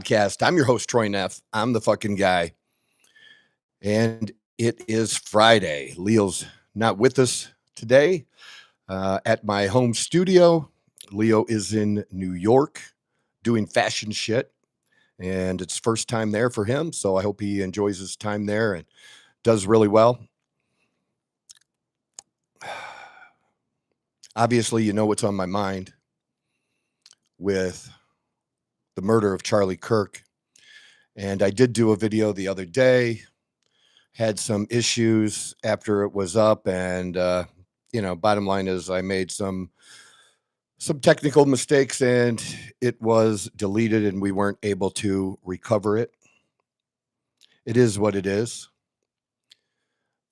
Podcast. I'm your host, Troy Neff. I'm the fucking guy. And it is Friday. Leo's not with us today at my home studio. Leo is in New York doing fashion shit, and it's first time there for him. So I hope he enjoys his time there and does really well. Obviously, you know what's on my mind with the murder of Charlie Kirk. And I did do a video the other day, had some issues after it was up. And, bottom line is I made some technical mistakes and it was deleted and we weren't able to recover it. It is what it is.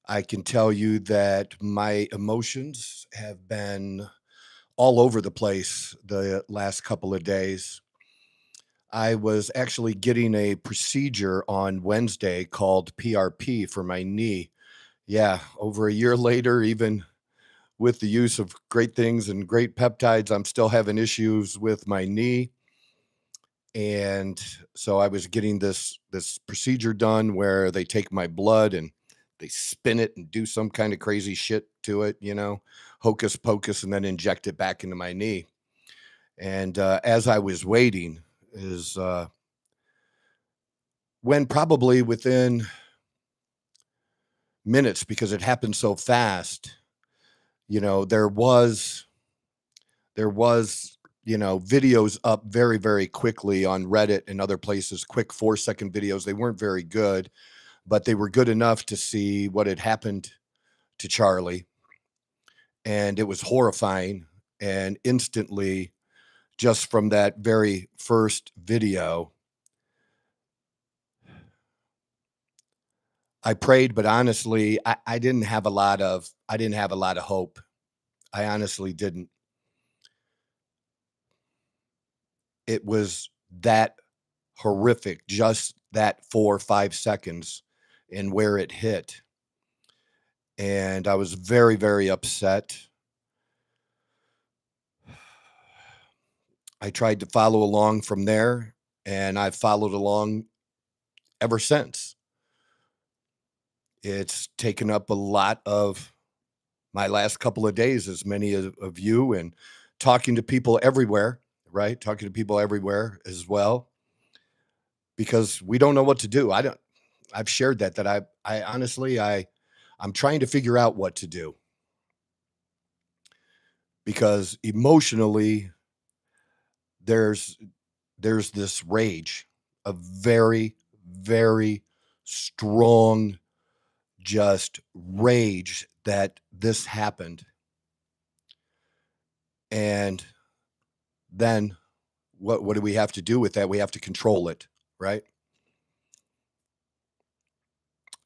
I can tell you that my emotions have been all over the place the last couple of days. I was actually getting a procedure on Wednesday called PRP for my knee. Yeah, over a year later, even with the use of great things and great peptides, I'm still having issues with my knee. And so I was getting this procedure done where they take my blood and they spin it and do some kind of crazy shit to it, hocus pocus, and then inject it back into my knee. And as I was waiting, is when probably within minutes, because it happened so fast, there was videos up very, very quickly on Reddit and other places, quick 4-second videos. They weren't very good, but they were good enough to see what had happened to Charlie. And it was horrifying. And instantly, just from that very first video, I prayed, but honestly, I didn't have a lot of hope. I honestly didn't. It was that horrific, just that 4 or 5 seconds and where it hit. And I was very, very upset. I tried to follow along from there, and I've followed along ever since. It's taken up a lot of my last couple of days, as many of you, and talking to people everywhere, right? Talking to people everywhere as well, because we don't know what to do. I've shared that I honestly, I'm trying to figure out what to do, because emotionally there's this rage, a very, very strong, just rage that this happened. And then what do we have to do with that? We have to control it, right?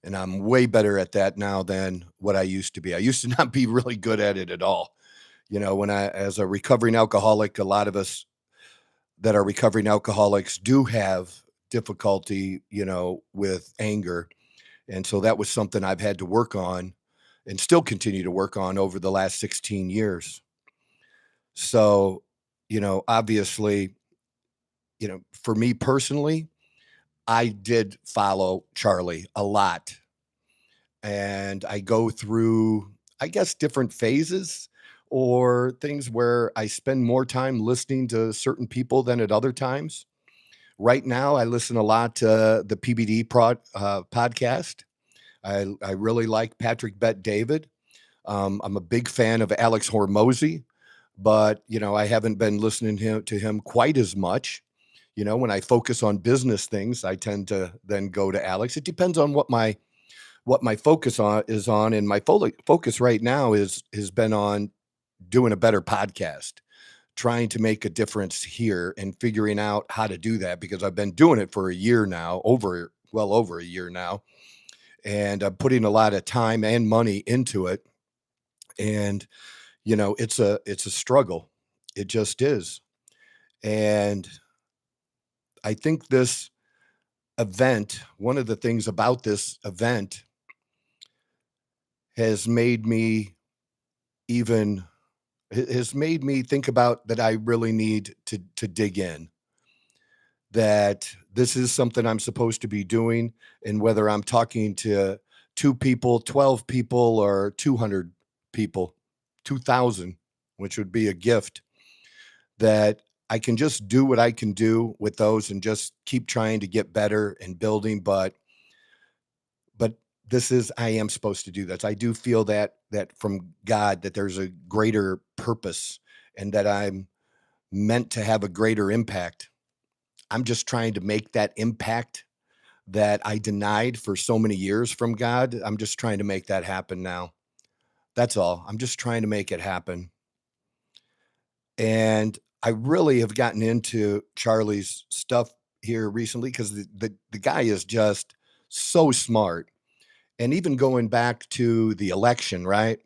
And I'm way better at that now than what I used to be. I used to not be really good at it at all. As a recovering alcoholic, a lot of us that are recovering alcoholics do have difficulty, with anger. And so that was something I've had to work on and still continue to work on over the last 16 years. So, obviously, for me personally, I did follow Charlie a lot. And I go through, I guess, different phases or things where I spend more time listening to certain people than at other times. Right now, I listen a lot to the PBD podcast. I really like Patrick Bet David. I'm a big fan of Alex Hormozy, but I haven't been listening to him quite as much. When I focus on business things, I tend to then go to Alex. It depends on what my focus is on, and my focus right now has been on doing a better podcast, trying to make a difference here and figuring out how to do that, because I've been doing it for a year now, well over a year now. And I'm putting a lot of time and money into it. And, it's a struggle. It just is. And I think this event, one of the things about this event has made me think about that I really need to dig in, that this is something I'm supposed to be doing, and whether I'm talking to 2 people, 12 people, or 200 people, 2,000, which would be a gift, that I can just do what I can do with those and just keep trying to get better and building, but this is I am supposed to do this. I do feel that from God that there's a greater purpose and that I'm meant to have a greater impact. I'm just trying to make that impact that I denied for so many years from God. I'm just trying to make that happen now. That's all. I'm just trying to make it happen. And I really have gotten into Charlie's stuff here recently because the guy is just so smart. And even going back to the election, right?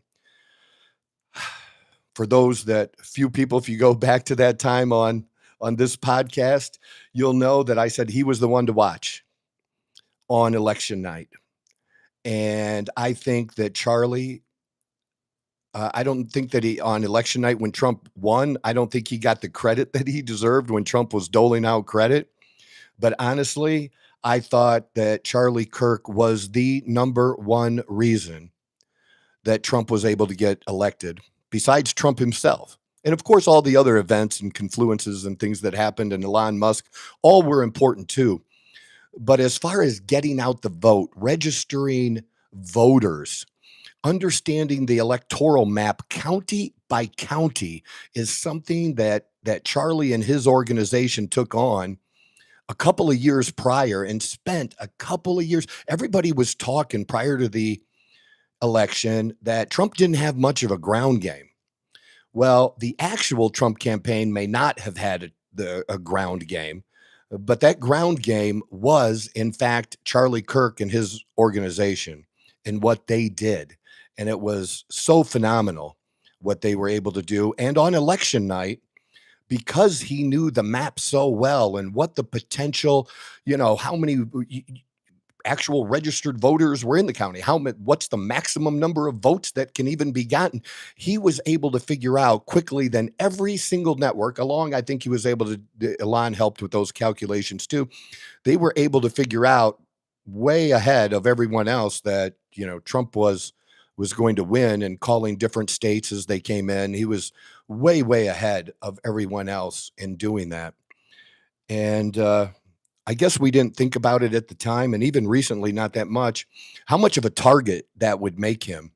For those that few people, if you go back to that time on this podcast, you'll know that I said he was the one to watch on election night. And I think that Charlie, I don't think that he on election night when Trump won, I don't think he got the credit that he deserved when Trump was doling out credit. But honestly, I thought that Charlie Kirk was the number one reason that Trump was able to get elected, besides Trump himself. And of course, all the other events and confluences and things that happened, and Elon Musk, all were important too. But as far as getting out the vote, registering voters, understanding the electoral map county by county is something that Charlie and his organization took on a couple of years prior and spent a couple of years. Everybody was talking prior to the election that Trump didn't have much of a ground game. Well, the actual Trump campaign may not have had a ground game, but that ground game was, in fact, Charlie Kirk and his organization and what they did. And it was so phenomenal what they were able to do. And on election night, because he knew the map so well and what the potential, how many actual registered voters were in the county, what's the maximum number of votes that can even be gotten, he was able to figure out quickly than every single network along. I think he was able to, Elon helped with those calculations too. They were able to figure out way ahead of everyone else that, Trump was going to win, and calling different states as they came in. He was way ahead of everyone else in doing that. And I guess we didn't think about it at the time, and even recently, not that much, how much of a target that would make him,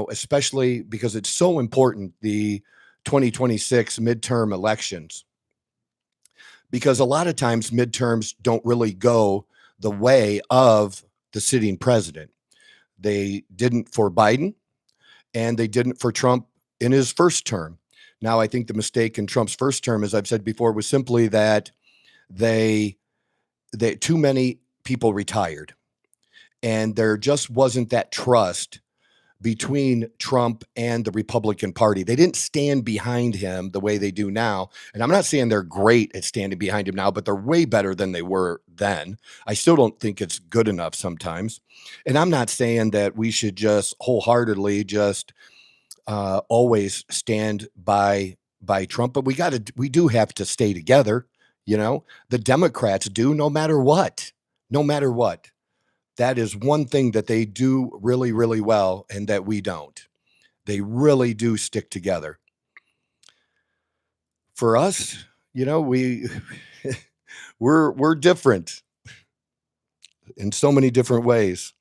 especially because it's so important, the 2026 midterm elections, because a lot of times midterms don't really go the way of the sitting president. They didn't for Biden, and they didn't for Trump in his first term. Now, I think the mistake in Trump's first term, as I've said before, was simply that they too many people retired, and there just wasn't that trust between Trump and the Republican Party. They didn't stand behind him the way they do now. And I'm not saying they're great at standing behind him now, but they're way better than they were then. I still don't think it's good enough sometimes. And I'm not saying that we should just wholeheartedly just always stand by Trump, but we do have to stay together. The Democrats do, no matter what. That is one thing that they do really well, and that we don't. They really do stick together. For us, we we're different in so many different ways.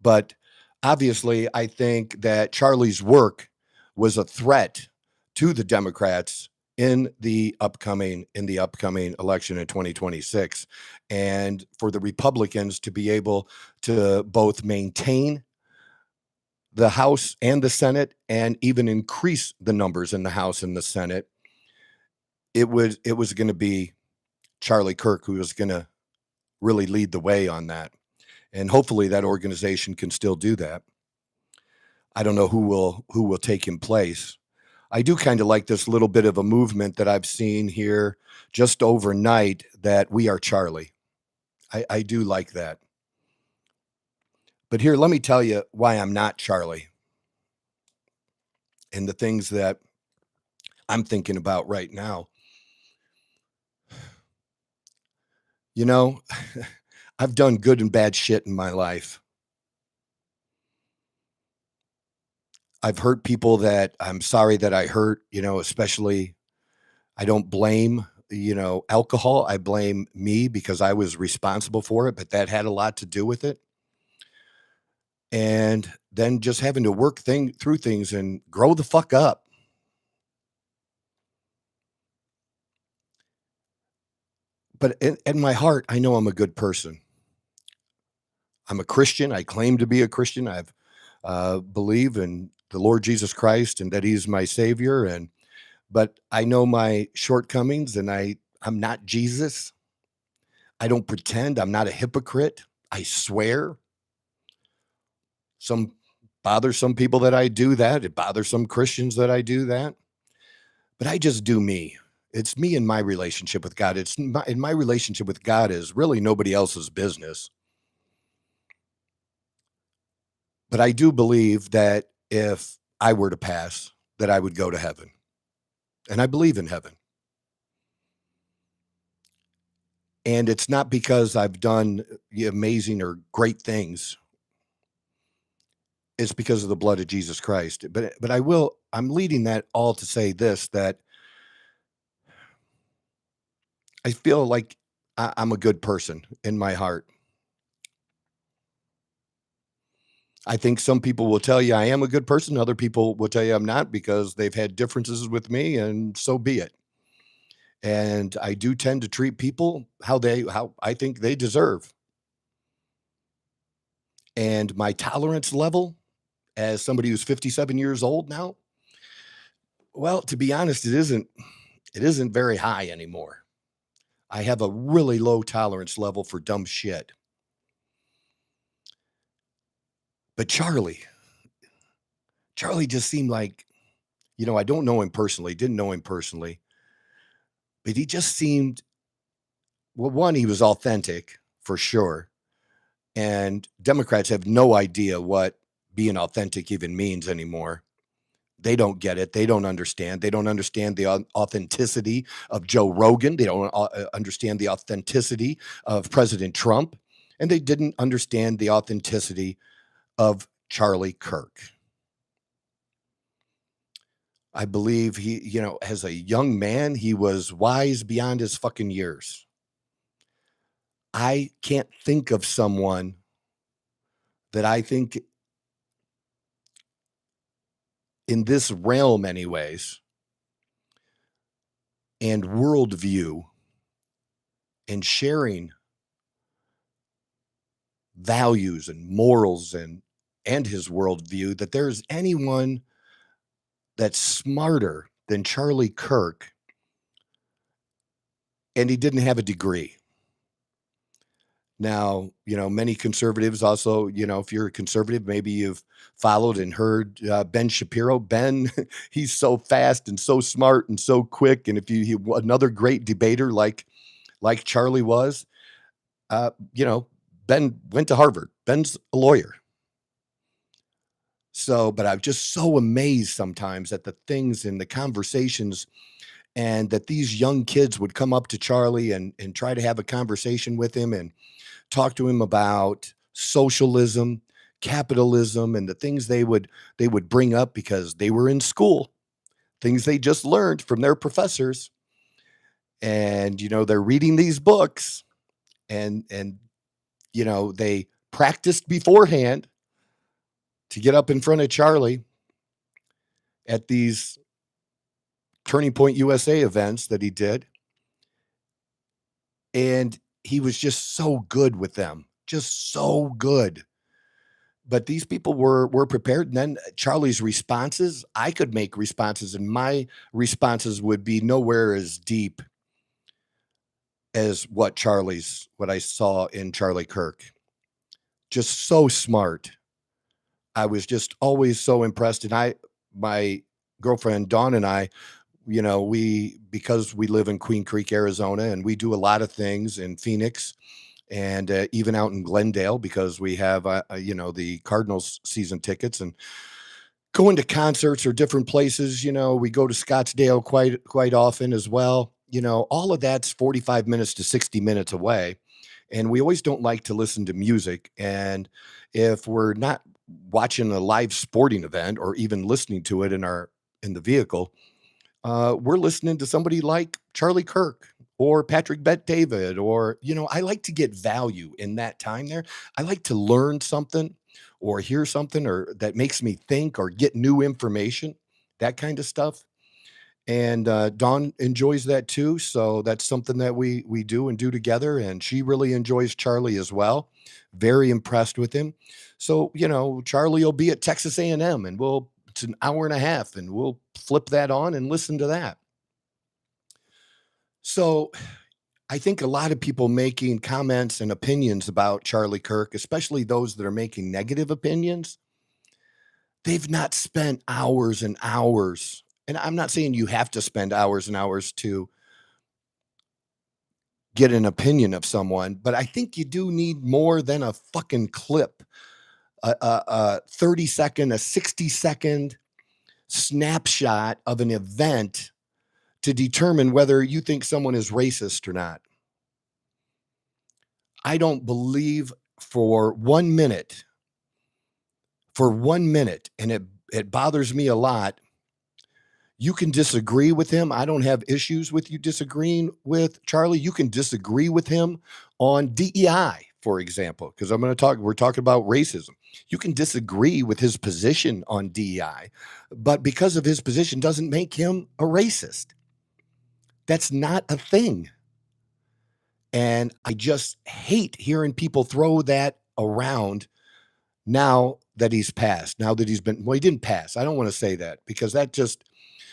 But obviously, I think that Charlie's work was a threat to the Democrats in the upcoming election in 2026, and for the Republicans to be able to both maintain the House and the Senate and even increase the numbers in the House and the Senate. It was going to be Charlie Kirk who was going to really lead the way on that. And hopefully that organization can still do that. I don't know who will take in place. I do kind of like this little bit of a movement that I've seen here just overnight, that we are Charlie. I do like that. But here, let me tell you why I'm not Charlie and the things that I'm thinking about right now. You know, I've done good and bad shit in my life. I've hurt people that I'm sorry that I hurt, especially I don't blame, alcohol. I blame me because I was responsible for it, but that had a lot to do with it. And then just having to work through things and grow the fuck up. But in my heart, I know I'm a good person. I'm a Christian. I claim to be a Christian. I've believe in the Lord Jesus Christ and that He's my Savior. But I know my shortcomings, and I'm not Jesus. I don't pretend. I'm not a hypocrite. I swear. Some bothers some people that I do that. It bothers some Christians that I do that. But I just do me. It's me and my relationship with God. And my relationship with God is really nobody else's business. But I do believe that if I were to pass, that I would go to heaven. And I believe in heaven. And it's not because I've done amazing or great things. It's because of the blood of Jesus Christ. But I'm leading that all to say this, that I feel like I'm a good person in my heart. I think some people will tell you I am a good person. Other people will tell you I'm not because they've had differences with me, and so be it. And I do tend to treat people how I think they deserve. And my tolerance level as somebody who's 57 years old now, well, to be honest, it isn't very high anymore. I have a really low tolerance level for dumb shit. But Charlie just seemed like, I don't know him personally, didn't know him personally, but he just seemed, well, one, he was authentic for sure. And Democrats have no idea what being authentic even means anymore. They don't get it. They don't understand. They don't understand the authenticity of Joe Rogan. They don't understand the authenticity of President Trump. And they didn't understand the authenticity of Charlie Kirk. I believe he, as a young man, he was wise beyond his fucking years. I can't think of someone that I think in this realm, anyways, and worldview and sharing values and morals and his worldview, that there's anyone that's smarter than Charlie Kirk, and he didn't have a degree. Now, many conservatives also, if you're a conservative, maybe you've followed and heard Ben Shapiro. Ben, he's so fast and so smart and so quick. And if another great debater like Charlie was, uh, you know, Ben went to Harvard. Ben's a lawyer. So, but I'm just so amazed sometimes at the things and the conversations, and that these young kids would come up to Charlie and try to have a conversation with him and talk to him about socialism, capitalism, and the things they would bring up because they were in school, things they just learned from their professors. And they're reading these books, and they practiced beforehand to get up in front of Charlie at these Turning Point USA events that he did. And he was just so good with them, just so good. But these people were prepared. And then Charlie's responses, I could make responses, and my responses would be nowhere as deep as what I saw in Charlie Kirk. Just so smart. I was just always so impressed. And my girlfriend Dawn and I, because we live in Queen Creek, Arizona, and we do a lot of things in Phoenix, and even out in Glendale, because we have the Cardinals season tickets, and going to concerts or different places. We go to Scottsdale quite often as well. all of that's 45 minutes to 60 minutes away. And we always don't like to listen to music. And if we're not watching a live sporting event or even listening to it in the vehicle, we're listening to somebody like Charlie Kirk or Patrick Bet David, or, I like to get value in that time there. I like to learn something or hear something or that makes me think or get new information, that kind of stuff. And Dawn enjoys that too. So that's something that we do and do together. And she really enjoys Charlie as well. Very impressed with him. So, Charlie will be at Texas A&M, and it's an hour and a half, and we'll flip that on and listen to that. So I think a lot of people making comments and opinions about Charlie Kirk, especially those that are making negative opinions, they've not spent hours and hours. And I'm not saying you have to spend hours and hours to get an opinion of someone, but I think you do need more than a fucking clip, a 30-second, a 60-second snapshot of an event to determine whether you think someone is racist or not. I don't believe for 1 minute, and it bothers me a lot. You can disagree with him. I don't have issues with you disagreeing with Charlie. You can disagree with him on DEI, for example, because we're talking about racism. You can disagree with his position on DEI, but because of his position doesn't make him a racist. That's not a thing. And I just hate hearing people throw that around now that he's passed, now that he didn't pass. I don't want to say that, because that just,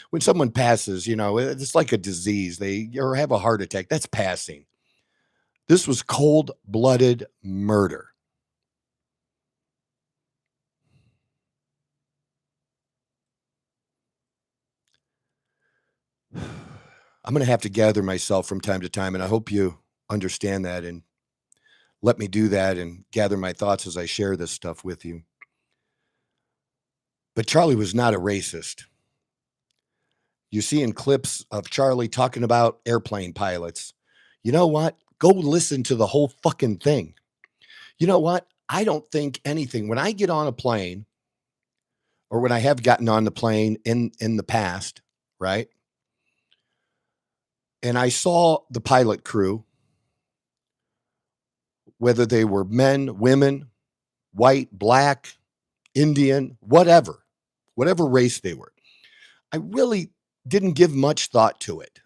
when someone passes, it's like a disease. Or have a heart attack. That's passing. This was cold-blooded murder. I'm going to have to gather myself from time to time, and I hope you understand that and let me do that and gather my thoughts as I share this stuff with you. But Charlie was not a racist. You see in clips of Charlie talking about airplane pilots. You know what? Go listen to the whole fucking thing. You know what? I don't think anything. When I get on a plane, or when I have gotten on the plane in the past, right? And I saw the pilot crew, whether they were men, women, white, black, Indian, whatever race they were. I really didn't give much thought to it.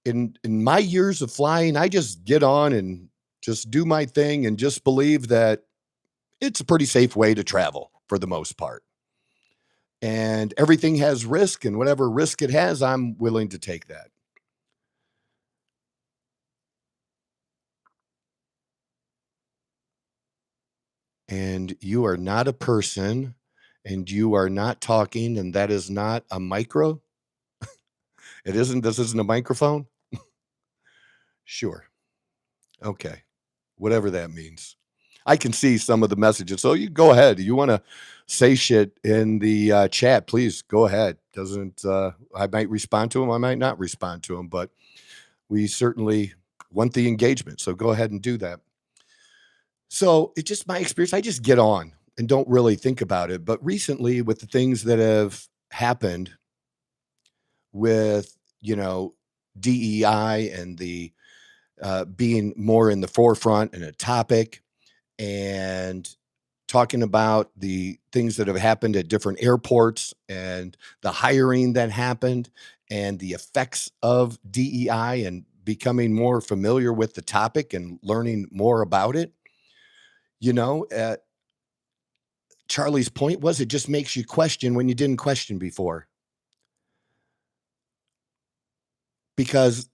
In my years of flying, I just get on and just do my thing and just believe that it's a pretty safe way to travel for the most part. And everything has risk, and whatever risk it has, I'm willing to take that. And you are not a person, and you are not talking, and that is not a micro. This isn't a microphone. Sure. Okay. Whatever that means. I can see some of the messages. So you go ahead. You want to say shit in the chat, please go ahead. I might respond to them. I might not respond to them, but we certainly want the engagement. So go ahead and do that. So it's just my experience. I just get on and don't really think about it. But recently, with the things that have happened with, DEI and the being more in the forefront and a topic, and talking about the things that have happened at different airports and the hiring that happened and the effects of DEI, and becoming more familiar with the topic and learning more about it. Charlie's point was, it just makes you question when you didn't question before. Because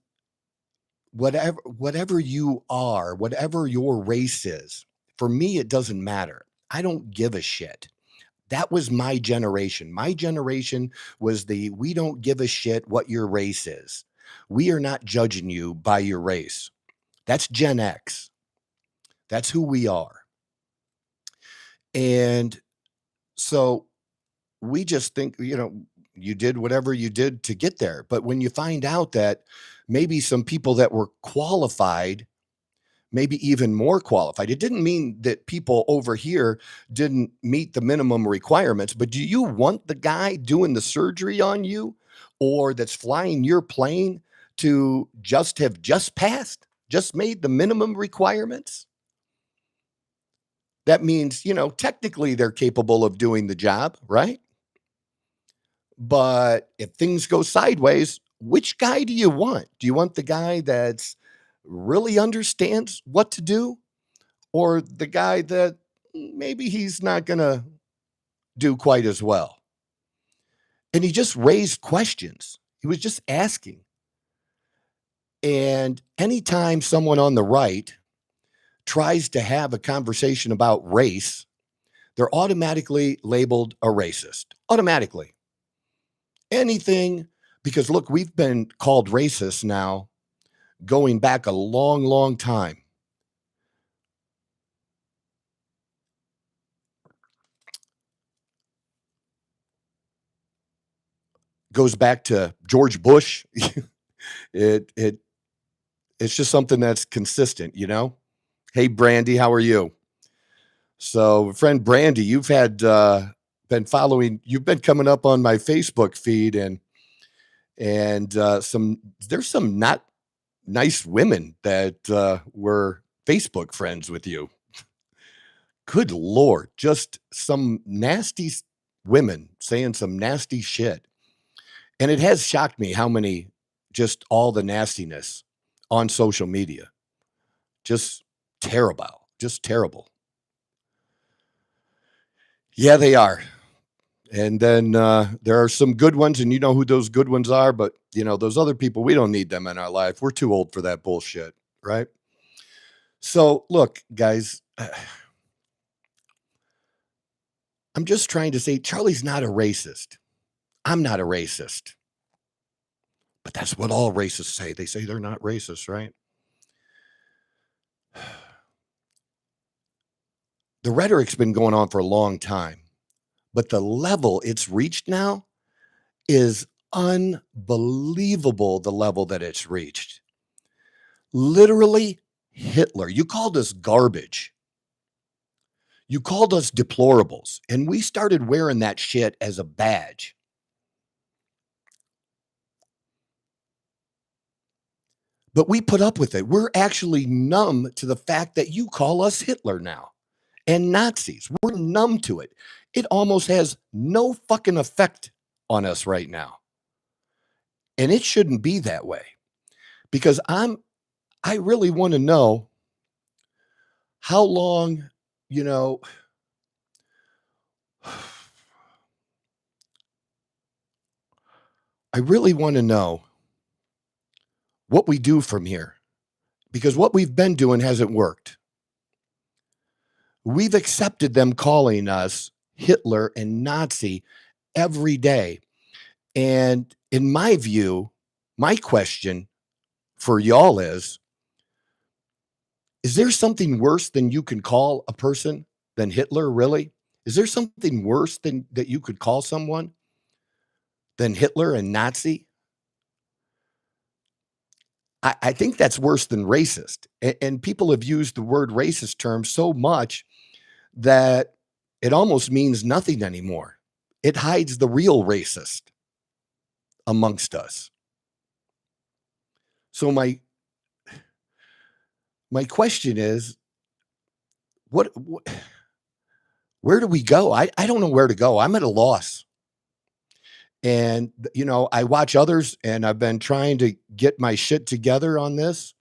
whatever you are, whatever your race is, for me, it doesn't matter. I don't give a shit. That was my generation. My generation was we don't give a shit what your race is. We are not judging you by your race. That's Gen X. That's who we are. And so we just think, You did whatever you did to get there. But when you find out that maybe some people that were qualified, maybe even more qualified, it didn't mean that people over here didn't meet the minimum requirements. But do you want the guy doing the surgery on you or that's flying your plane to just passed, just made the minimum requirements? That means, technically they're capable of doing the job, right? But if things go sideways, which guy do you want? Do you want the guy that's really understands what to do or the guy that maybe he's not going to do quite as well? And he just raised questions. He was just asking. And anytime someone on the right tries to have a conversation about race, they're automatically labeled a racist. Automatically. Anything, because look, we've been called racist now going back a long, long time. Goes back to George Bush. It's just something that's consistent, Hey, Brandy, how are you? So, friend Brandy, you've had been following. You've been coming up on my Facebook feed, and there's some not nice women that were Facebook friends with you. Good Lord, just some nasty women saying some nasty shit. And it has shocked me how many, just all the nastiness on social media. Just terrible. Just terrible. Yeah, they are. And then there are some good ones, and you know who those good ones are, but those other people, we don't need them in our life. We're too old for that bullshit, right? So look, guys, I'm just trying to say Charlie's not a racist. I'm not a racist. But that's what all racists say. They say they're not racist, right? The rhetoric's been going on for a long time, but the level it's reached now is unbelievable, the level that it's reached. Literally, Hitler. You called us garbage. You called us deplorables, and we started wearing that shit as a badge. But we put up with it. We're actually numb to the fact that you call us Hitler now and Nazis. We're numb to it. It almost has no fucking effect on us right now. And it shouldn't be that way because I really want to know how long, I really want to know what we do from here because what we've been doing hasn't worked. We've accepted them calling us Hitler and Nazi every day. And in my view, my question for y'all is there something worse than you can call a person than Hitler, really? Is there something worse than that you could call someone than Hitler and Nazi? I think that's worse than racist. And people have used the word racist term so much that it almost means nothing anymore. It hides the real racist amongst us. So my question is, what where do we go? I don't know where to go. I'm at a loss. And, I watch others and I've been trying to get my shit together on this.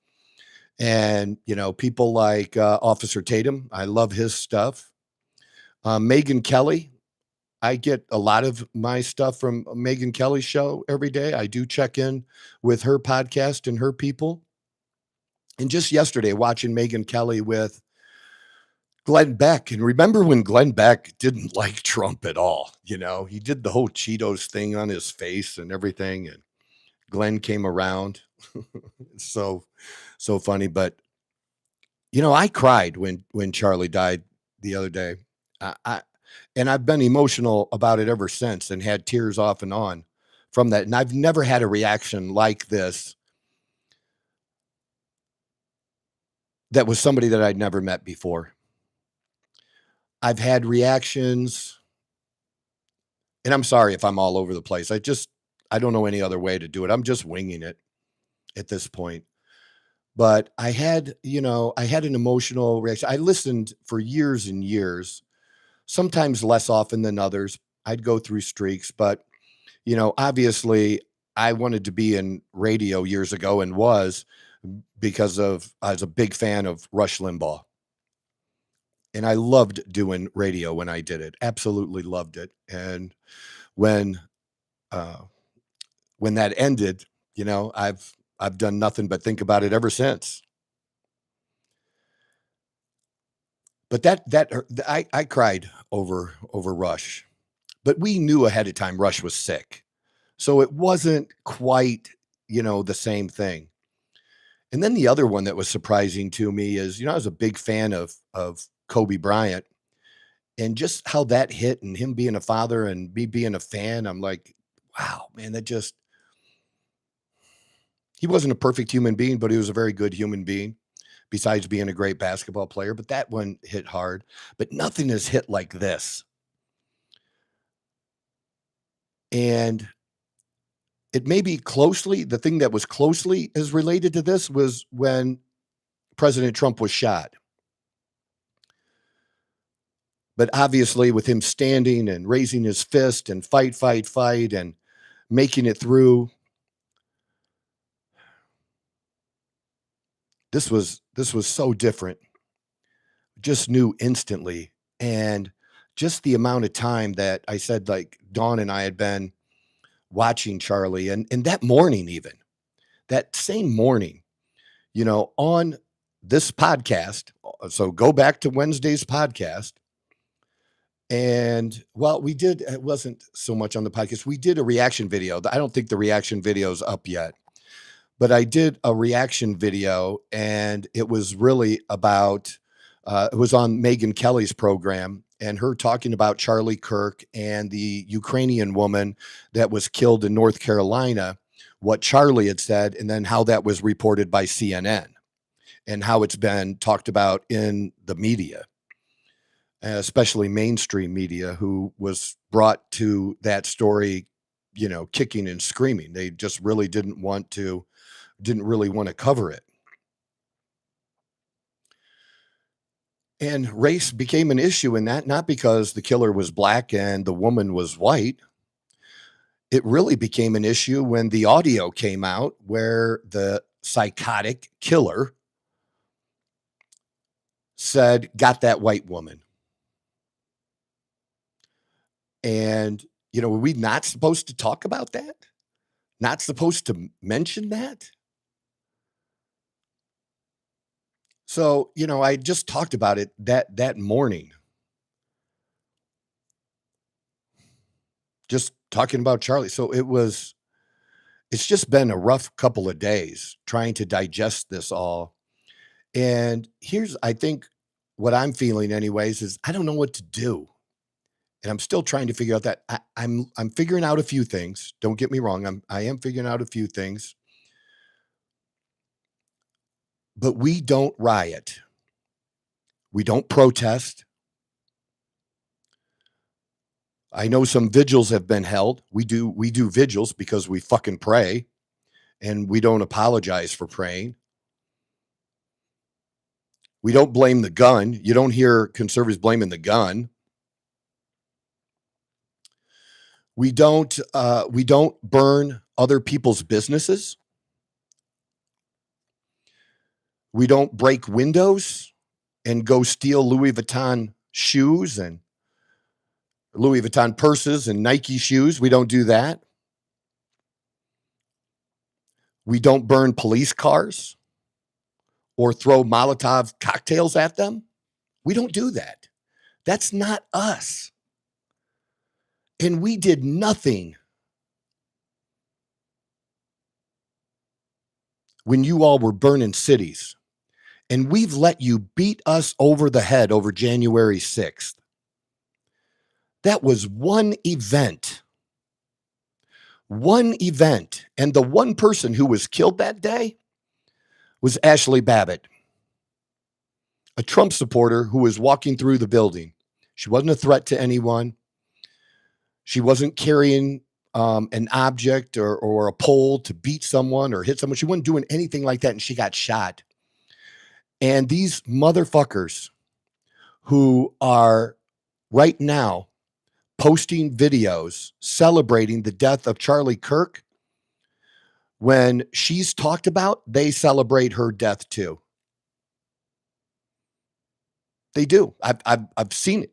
And, people like Officer Tatum, I love his stuff. Megyn Kelly, I get a lot of my stuff from Megyn Kelly's show every day. I do check in with her podcast and her people. And just yesterday, watching Megyn Kelly with Glenn Beck. And remember when Glenn Beck didn't like Trump at all? He did the whole Cheetos thing on his face and everything. And Glenn came around. so funny. But, I cried when Charlie died the other day. And I've been emotional about it ever since and had tears off and on from that. And I've never had a reaction like this that was somebody that I'd never met before. I've had reactions, and I'm sorry if I'm all over the place. I don't know any other way to do it. I'm just winging it at this point. But I had an emotional reaction. I listened for years and years, sometimes less often than others. I'd go through streaks, but obviously I wanted to be in radio years ago and was because I was a big fan of Rush Limbaugh. And I loved doing radio when I did it. Absolutely loved it. And when uh, when that ended, I've done nothing but think about it ever since. But I cried over Rush, but we knew ahead of time Rush was sick, so it wasn't quite the same thing. And then the other one that was surprising to me is I was a big fan of Kobe Bryant, and just how that hit, and him being a father and me being a fan. I'm like, wow, man, he wasn't a perfect human being, but he was a very good human being, besides being a great basketball player. But that one hit hard. But nothing has hit like this. And it may be the thing that was closely is related to this was when President Trump was shot. But obviously, with him standing and raising his fist and fight, and making it through, this was so different. Just knew instantly. And just the amount of time that I said, like, Dawn and I had been watching Charlie, and that morning, even that same morning, on this podcast. So go back to Wednesday's podcast. And it wasn't so much on the podcast. We did a reaction video. I don't think the reaction video's up yet, but I did a reaction video, and it was really about, it was on Megyn Kelly's program, and her talking about Charlie Kirk and the Ukrainian woman that was killed in North Carolina, what Charlie had said, and then how that was reported by CNN and how it's been talked about in the media, especially mainstream media, who was brought to that story, kicking and screaming. They just really didn't really want to cover it. And race became an issue in that, not because the killer was black and the woman was white. It really became an issue when the audio came out where the psychotic killer said, "Got that white woman." And, were we not supposed to talk about that? Not supposed to mention that? So, I just talked about it that morning. Just talking about Charlie. So it's just been a rough couple of days trying to digest this all. And I think what I'm feeling anyways is I don't know what to do. And I'm still trying to figure out that I'm figuring out a few things. Don't get me wrong. I am figuring out a few things. But we don't riot. We don't protest. I know some vigils have been held. We do vigils because we fucking pray, and we don't apologize for praying. We don't blame the gun. You don't hear conservatives blaming the gun. We don't burn other people's businesses. We don't break windows and go steal Louis Vuitton shoes and Louis Vuitton purses and Nike shoes. We don't do that. We don't burn police cars or throw Molotov cocktails at them. We don't do that. That's not us. And we did nothing when you all were burning cities. And we've let you beat us over the head over January 6th. That was one event. One event. And the one person who was killed that day was Ashley Babbitt, a Trump supporter who was walking through the building. She wasn't a threat to anyone. She wasn't carrying an object or a pole to beat someone or hit someone. She wasn't doing anything like that, and she got shot. And these motherfuckers who are right now posting videos celebrating the death of Charlie Kirk, when she's talked about, they celebrate her death too. They do. I've seen it.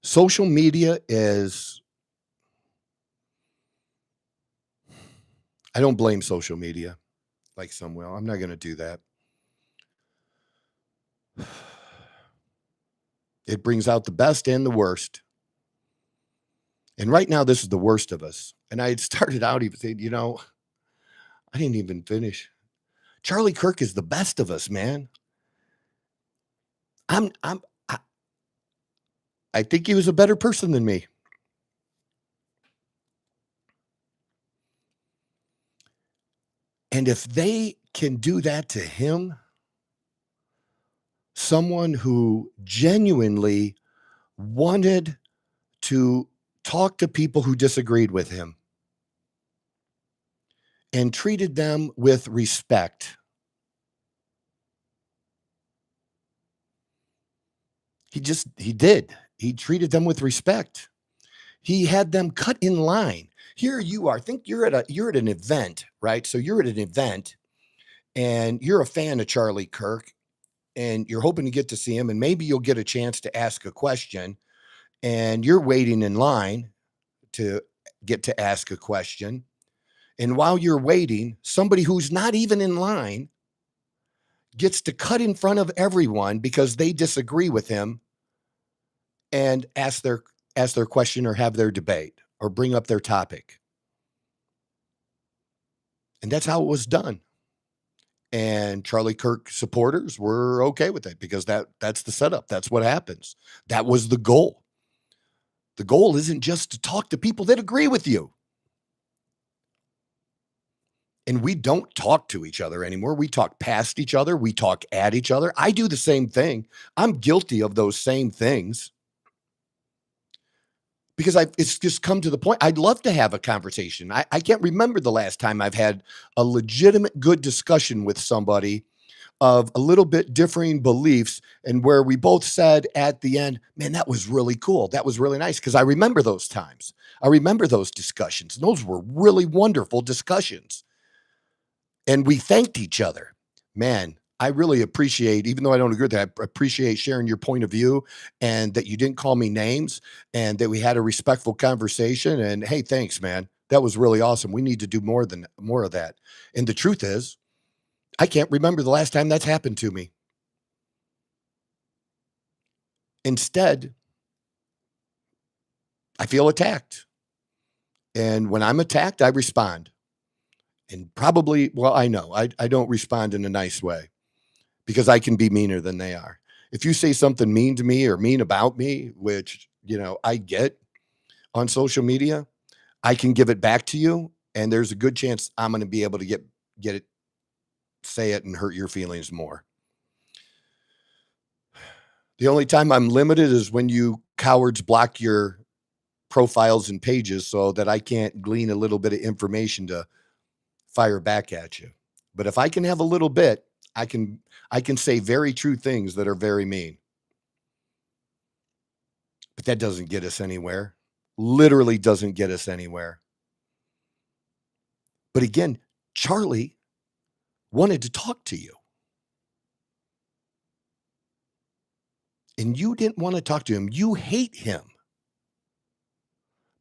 Social media is, I don't blame social media like some will. I'm not going to do that. It brings out the best and the worst. And right now, this is the worst of us. And I had started out even saying, I didn't even finish. Charlie Kirk is the best of us, man. I think he was a better person than me. And if they can do that to him, someone who genuinely wanted to talk to people who disagreed with him and treated them with respect. He did. He treated them with respect. He had them cut in line. Here you are. Think you're at an event, right? So you're at an event and you're a fan of Charlie Kirk and you're hoping to get to see him, and maybe you'll get a chance to ask a question, and you're waiting in line to get to ask a question. And while you're waiting, somebody who's not even in line gets to cut in front of everyone because they disagree with him and ask their question or have their debate or bring up their topic. And that's how it was done. And Charlie Kirk supporters were okay with it because that's the setup. That's what happens. That was the goal. The goal isn't just to talk to people that agree with you. And we don't talk to each other anymore. We talk past each other. We talk at each other. I do the same thing. I'm guilty of those same things. Because it's just come to the point. I'd love to have a conversation. I can't remember the last time I've had a legitimate good discussion with somebody of a little bit differing beliefs and where we both said at the end, man, that was really cool. That was really nice. Because I remember those times. I remember those discussions. And those were really wonderful discussions. And we thanked each other. Man, I really appreciate, even though I don't agree with that, I appreciate sharing your point of view and that you didn't call me names and that we had a respectful conversation. And hey, thanks, man. That was really awesome. We need to do more of that. And the truth is, I can't remember the last time that's happened to me. Instead, I feel attacked. And when I'm attacked, I respond. And probably, well, I know I don't respond in a nice way because I can be meaner than they are. If you say something mean to me or mean about me, which, I get on social media, I can give it back to you. And there's a good chance I'm going to be able to get it, say it and hurt your feelings more. The only time I'm limited is when you cowards block your profiles and pages so that I can't glean a little bit of information to fire back at you. But if I can have a little bit, I can say very true things that are very mean. But that doesn't get us anywhere. Literally doesn't get us anywhere. But again, Charlie wanted to talk to you. And you didn't want to talk to him. You hate him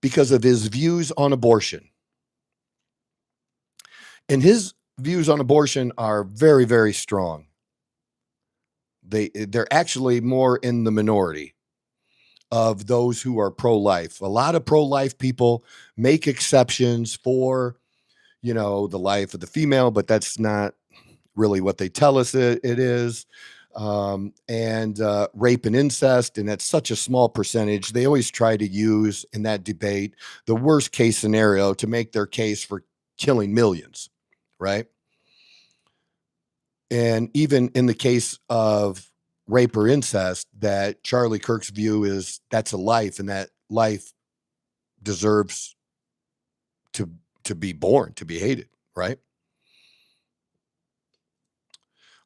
because of his views on abortion. And his views on abortion are very, very strong. They're actually more in the minority of those who are pro-life. A lot of pro-life people make exceptions for, the life of the female, but that's not really what they tell us it is. and rape and incest, and that's such a small percentage. They always try to use in that debate the worst case scenario to make their case for killing millions, right? And even in the case of rape or incest, that Charlie Kirk's view is that's a life, and that life deserves to to be born, to be hated, right?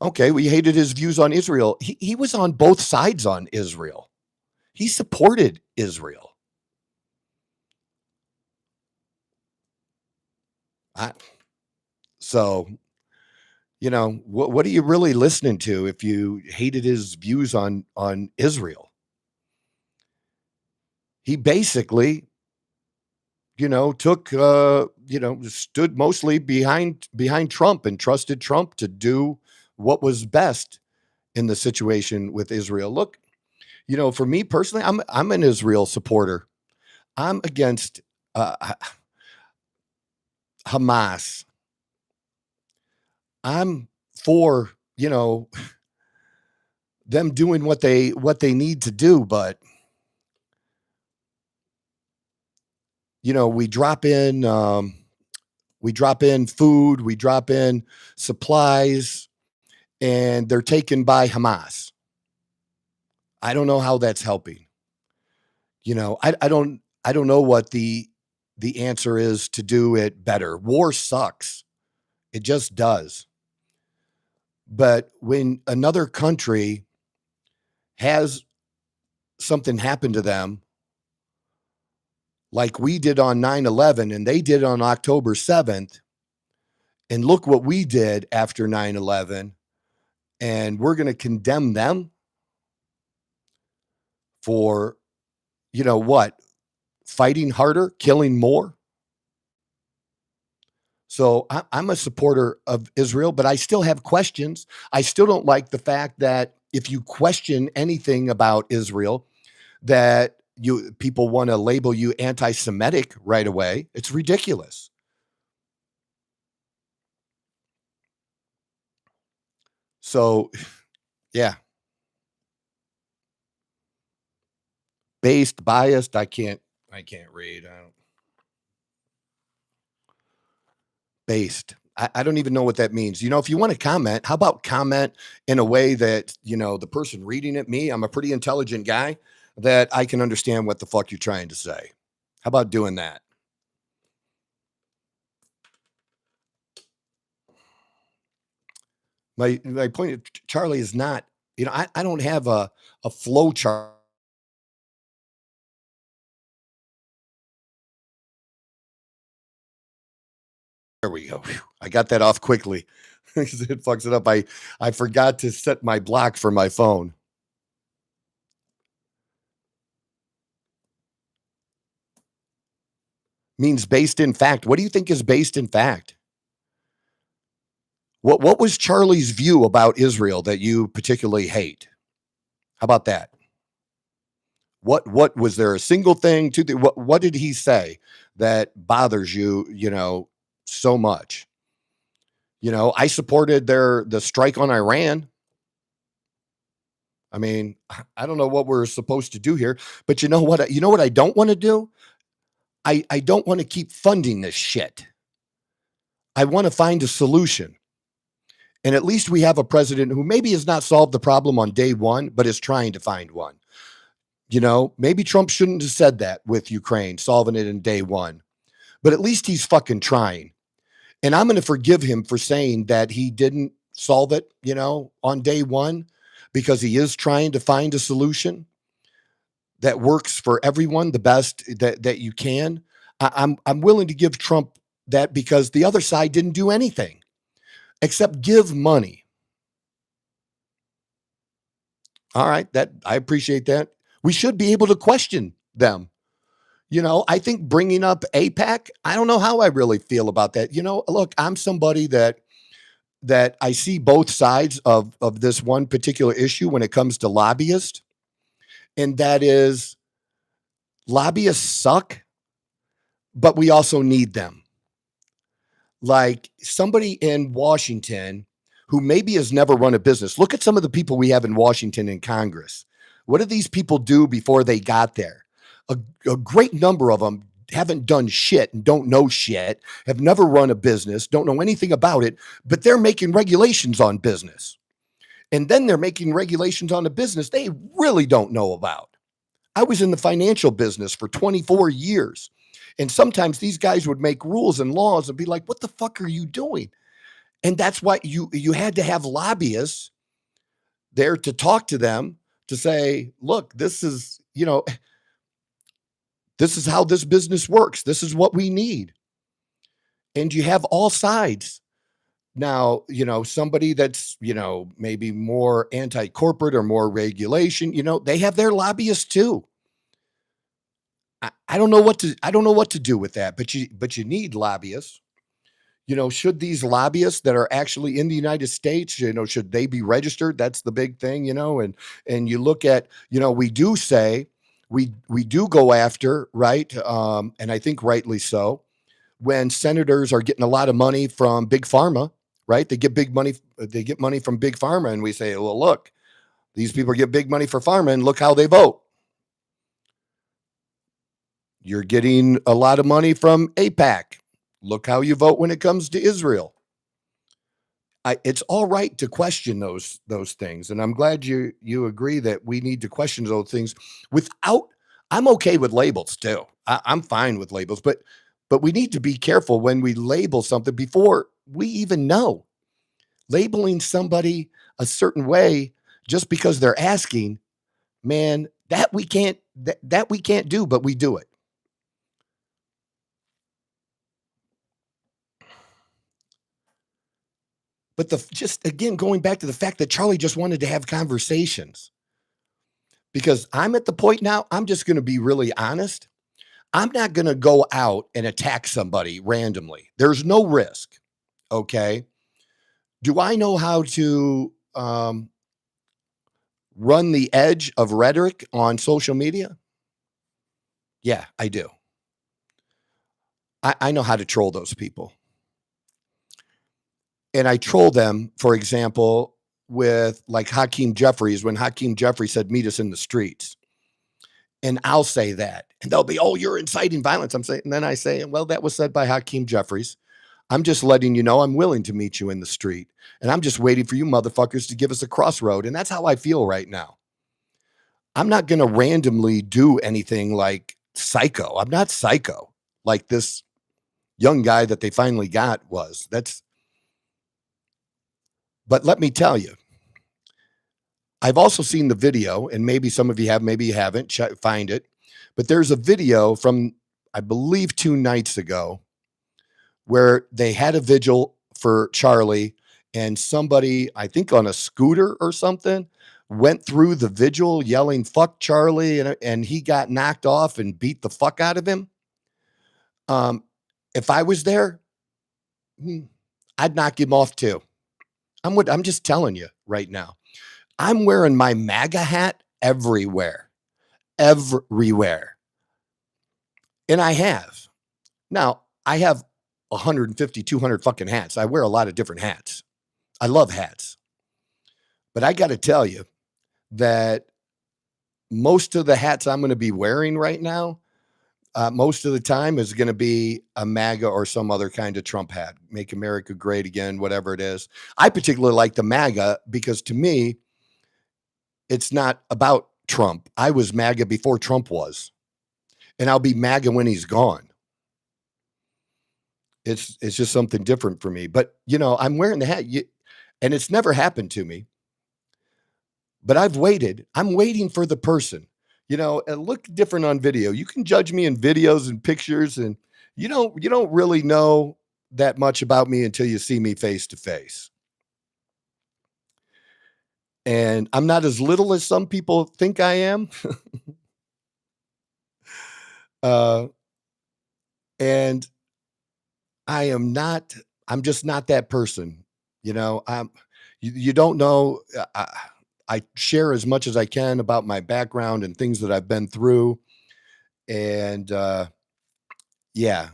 Okay, we hated his views on Israel. He was on both sides on Israel. He supported Israel. I, so, what are you really listening to if you hated his views on Israel? He basically, took stood mostly behind Trump and trusted Trump to do what was best in the situation with Israel. Look, for me personally, I'm an Israel supporter. I'm against Hamas. I'm for, them doing what they need to do, but we drop in food, we drop in supplies, and they're taken by Hamas. I don't know how that's helping. I don't know what the answer is to do it better. War sucks. It just does. But when another country has something happen to them, like we did on 9/11 and they did on October 7th, and look what we did after 9/11, and we're going to condemn them for, what? Fighting harder, killing more. So I'm a supporter of Israel, but I still have questions. I still don't like the fact that if you question anything about Israel, that people want to label you anti-Semitic right away. It's ridiculous. So yeah, based, biased. I can't read. I don't based. I don't even know what that means. If you want to comment, how about comment in a way that, the person reading it, me, I'm a pretty intelligent guy, that I can understand what the fuck you're trying to say. How about doing that? My point, Charlie, is not, I don't have a flow chart. There we go. Phew. I got that off quickly. It fucks it up. I forgot to set my block for my phone. Means based in fact. What do you think is based in fact? What was Charlie's view about Israel that you particularly hate? How about that? What was there a single thing to the what did he say that bothers you, so much? I supported the strike on Iran. I mean, I don't know what we're supposed to do here, but you know what I don't want to do? I don't want to keep funding this shit. I want to find a solution. And at least we have a president who maybe has not solved the problem on day one, but is trying to find one. Maybe Trump shouldn't have said that with Ukraine, solving it in day one, but at least he's fucking trying. And I'm going to forgive him for saying that he didn't solve it, on day one, because he is trying to find a solution that works for everyone the best that you can. I'm willing to give Trump that because the other side didn't do anything except give money. All right, that I appreciate that. We should be able to question them. I think bringing up APAC, I don't know how I really feel about that. Look, I'm somebody that I see both sides of this one particular issue when it comes to lobbyists, and that is lobbyists suck, but we also need them. Like somebody in Washington who maybe has never run a business. Look at some of the people we have in Washington in Congress. What did these people do before they got there? A great number of them haven't done shit and don't know shit, have never run a business, don't know anything about it, but they're making regulations on business. And then they're making regulations on a business they really don't know about. I was in the financial business for 24 years. And sometimes these guys would make rules and laws and be like, what the fuck are you doing? And that's why you had to have lobbyists there to talk to them to say, look, this is, this is how this business works. This is what we need. And you have all sides. Now, somebody that's, maybe more anti-corporate or more regulation, they have their lobbyists too. I don't know what to do with that, but you need lobbyists. Should these lobbyists that are actually in the United States, should they be registered? That's the big thing, and you look at, we do say we do go after, right? And I think rightly so, when senators are getting a lot of money from big pharma, right? They get money from big pharma, and we say, well, look, these people get big money for pharma, and look how they vote. You're getting a lot of money from AIPAC. Look how you vote when it comes to Israel. It's all right to question those things, and I'm glad you agree that we need to question those things without. I'm okay with labels too. I'm fine with labels, but we need to be careful when we label something before we even know. Labeling somebody a certain way just because they're asking, man, that we can't do, but we do it. But just again, going back to the fact that Charlie just wanted to have conversations, because I'm at the point now, I'm just going to be really honest. I'm not going to go out and attack somebody randomly. There's no risk. Okay. Do I know how to run the edge of rhetoric on social media? Yeah, I do. I know how to troll those people. And I troll them, for example, with like Hakeem Jeffries, when Hakeem Jeffries said, meet us in the streets. And I'll say that. And they'll be, oh, you're inciting violence. I'm saying, and then I say, well, that was said by Hakeem Jeffries. I'm just letting you know I'm willing to meet you in the street. And I'm just waiting for you motherfuckers to give us a crossroad. And that's how I feel right now. I'm not going to randomly do anything like psycho. I'm not psycho like this young guy that they finally got was. But let me tell you, I've also seen the video, and maybe some of you have, maybe you haven't, find it. But there's a video from, I believe, 2 nights ago where they had a vigil for Charlie, and somebody, I think on a scooter or something, went through the vigil yelling, fuck Charlie, and he got knocked off and beat the fuck out of him. If I was there, I'd knock him off too. I'm just telling you right now. I'm wearing my MAGA hat everywhere. And I have. Now, I have 150, 200 fucking hats. I wear a lot of different hats. I love hats. But I got to tell you that most of the hats I'm going to be wearing right now, most of the time is going to be a MAGA or some other kind of Trump hat. Make America great again, whatever it is. I particularly like the MAGA because to me, it's not about Trump. I was MAGA before Trump was, and I'll be MAGA when he's gone. It's just something different for me. But, I'm wearing the hat, and it's never happened to me. But I've waited. I'm waiting for the person. It looked different on video. You can judge me in videos and pictures, and you don't really know that much about me until you see me face to face. And I'm not as little as some people think I am. And I am not, I'm just not that person. You don't know. I share as much as I can about my background and things that I've been through. And yeah,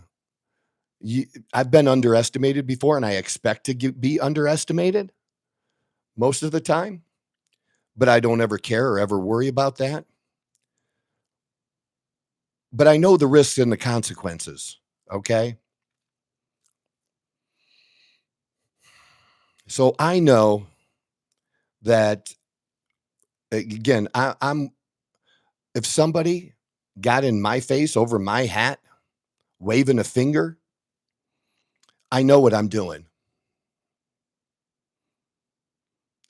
I've been underestimated before, and I expect to be underestimated. most of the time, but I don't ever care or ever worry about that. But I know the risks and the consequences. Okay. So I know that, again, I'm, if somebody got in my face over my hat, waving a finger, I know what I'm doing.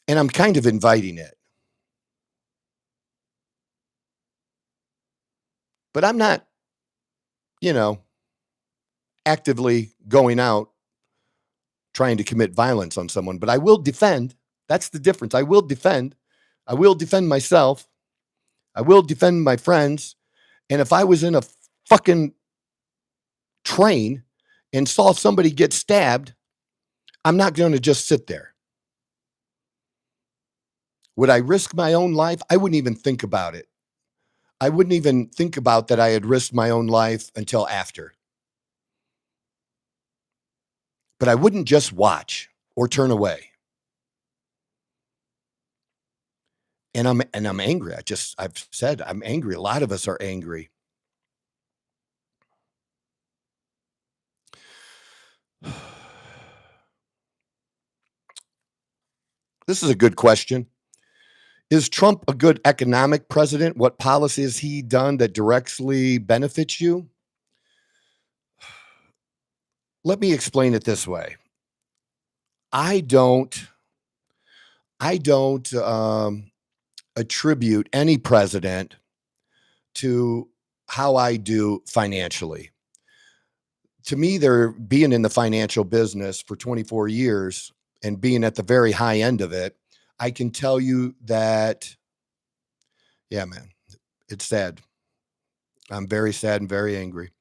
And I'm kind of inviting it. But I'm not, you know, actively going out trying to commit violence on someone, but I will defend. That's the difference. I will defend. I will defend myself. I will defend my friends. And if I was in a fucking train and saw somebody get stabbed, I'm not going to just sit there. Would I risk my own life? I wouldn't even think about it. I wouldn't even think about that I had risked my own life until after. But I wouldn't just watch or turn away. And I'm angry. I've said I'm angry. A lot of us are angry. This is a good question. Is Trump a good economic president? What policy has he done that directly benefits you? Let me explain it this way. I don't attribute any president to how I do financially. To me, they're being in the financial business for 24 years and being at the very high end of it. I can tell you that, yeah, man, it's sad. I'm very sad and very angry.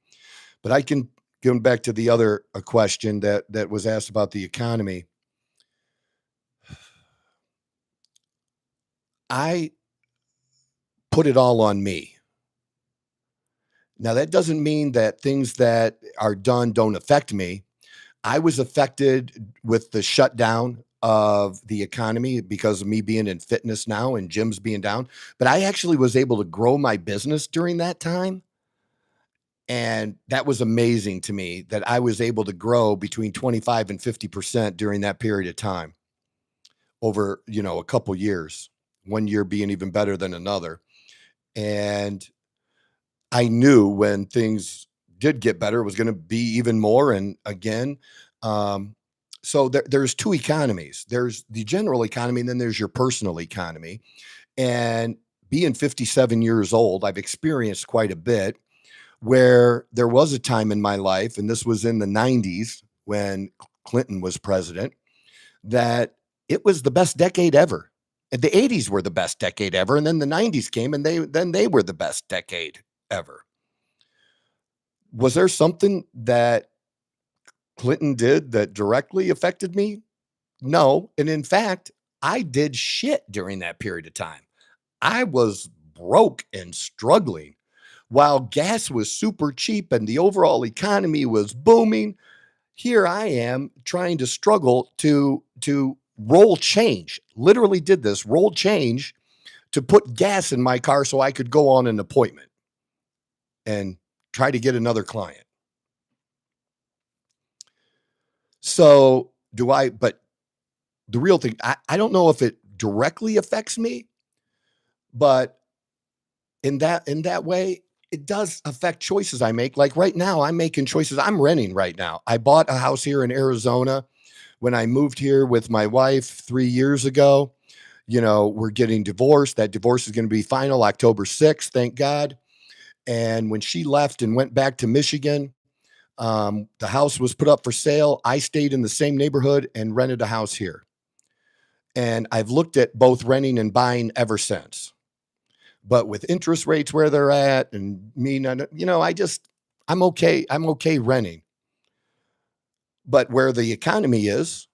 But I can, going back to the other question that was asked about the economy, I put it all on me. Now, that doesn't mean that things that are done don't affect me. I was affected with the shutdown of the economy because of me being in fitness now and gyms being down. But I actually was able to grow my business during that time. And that was amazing to me that I was able to grow between 25 and 50% during that period of time over, a couple years, one year being even better than another. And I knew when things did get better, it was going to be even more. And again, so there's two economies. There's the general economy, and then there's your personal economy. And being 57 years old, I've experienced quite a bit where there was a time in my life, and this was in the 90s when Clinton was president, that it was the best decade ever. And the 80s were the best decade ever. And then the 90s came and they were the best decade ever. Was there something that Clinton did that directly affected me? No. And in fact, I did shit during that period of time. I was broke and struggling while gas was super cheap and the overall economy was booming. Here I am trying to struggle to roll change. Literally did this, roll change to put gas in my car so I could go on an appointment and try to get another client. So but the real thing, I don't know if it directly affects me, but in that way, it does affect choices I make. Like right now, I'm making choices. I'm renting right now. I bought a house here in Arizona when I moved here with my wife 3 years ago. We're getting divorced. That divorce is going to be final October 6th, thank God. And when she left and went back to Michigan, the house was put up for sale. I stayed in the same neighborhood and rented a house here. And I've looked at both renting and buying ever since. But with interest rates where they're at and me, I'm okay. I'm okay renting. But where the economy is,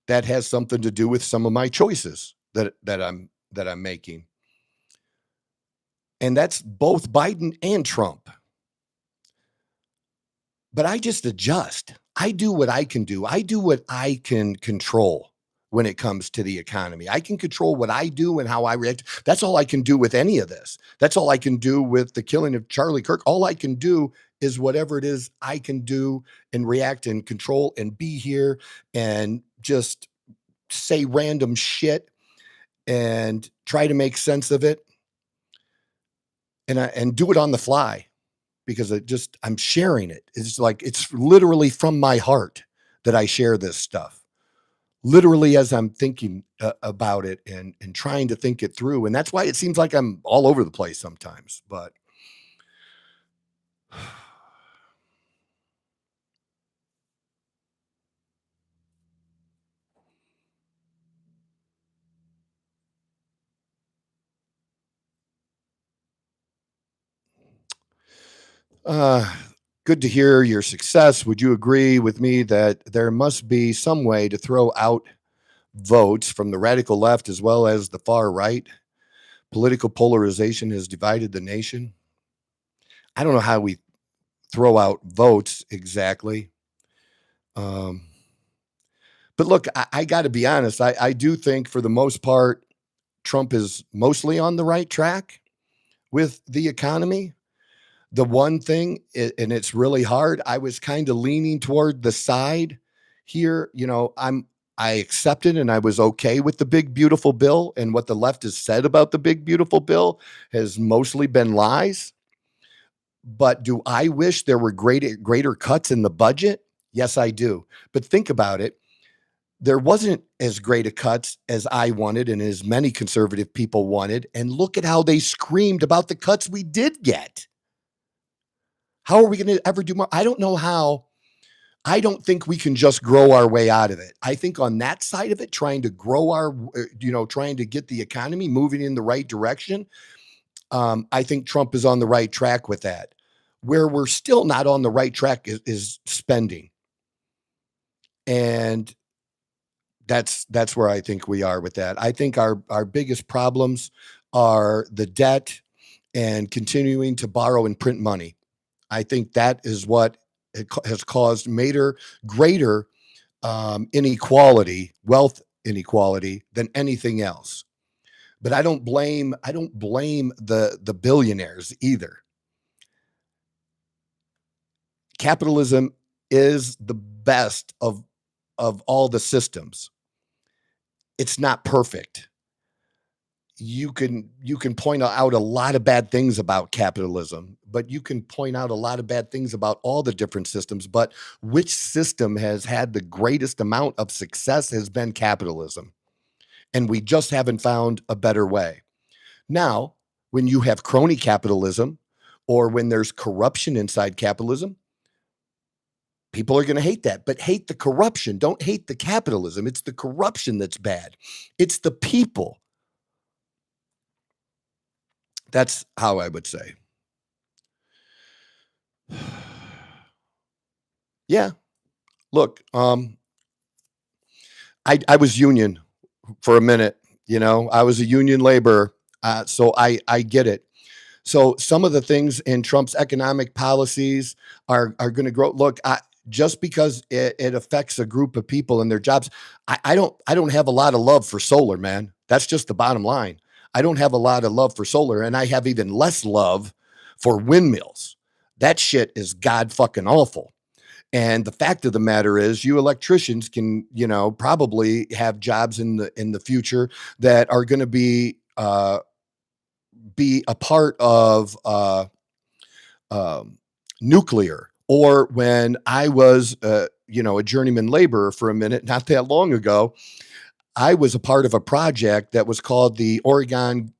that has something to do with some of my choices that I'm making. And that's both Biden and Trump. But I just adjust. I do what I can do. I do what I can control when it comes to the economy. I can control what I do and how I react. That's all I can do with any of this. That's all I can do with the killing of Charlie Kirk. All I can do is whatever it is I can do and react and control and be here and just say random shit and try to make sense of it and do it on the fly because I'm sharing it. It's like it's literally from my heart that I share this stuff. Literally as I'm thinking about it and trying to think it through. And that's why it seems like I'm all over the place sometimes, but uh, good to hear your success. Would you agree with me that there must be some way to throw out votes from the radical left as well as the far right? Political polarization has divided the nation. I don't know how we throw out votes exactly. Um, but look, I got to be honest. I do think for the most part, Trump is mostly on the right track with the economy. The one thing, and it's really hard, I was kind of leaning toward the side here. I accepted and I was okay with the big, beautiful bill. And what the left has said about the big, beautiful bill has mostly been lies. But do I wish there were greater cuts in the budget? Yes, I do. But think about it. There wasn't as great a cuts as I wanted and as many conservative people wanted. And look at how they screamed about the cuts we did get. How are we going to ever do more? I don't know how. I don't think we can just grow our way out of it. I think on that side of it, trying to grow trying to get the economy moving in the right direction, I think Trump is on the right track with that. Where we're still not on the right track is spending. And that's where I think we are with that. I think our biggest problems are the debt and continuing to borrow and print money. I think that is what has caused greater inequality, wealth inequality than anything else. But I don't blame the billionaires either. Capitalism is the best of all the systems. It's not perfect. You can point out a lot of bad things about capitalism, but you can point out a lot of bad things about all the different systems. But which system has had the greatest amount of success has been capitalism. And we just haven't found a better way. Now, when you have crony capitalism or when there's corruption inside capitalism, people are going to hate that, but hate the corruption. Don't hate the capitalism. It's the corruption that's bad. It's the people. That's how I would say. Yeah. Look, I was union for a minute, I was a union laborer. So I get it. So some of the things in Trump's economic policies are going to grow. Look, just because it affects a group of people and their jobs, I don't have a lot of love for solar, man. That's just the bottom line. I don't have a lot of love for solar, and I have even less love for windmills. That shit is god fucking awful. And the fact of the matter is, you electricians can, probably have jobs in the future that are going to be a part of nuclear. Or when I was, a journeyman laborer for a minute, not that long ago, I was a part of a project that was called the Oregon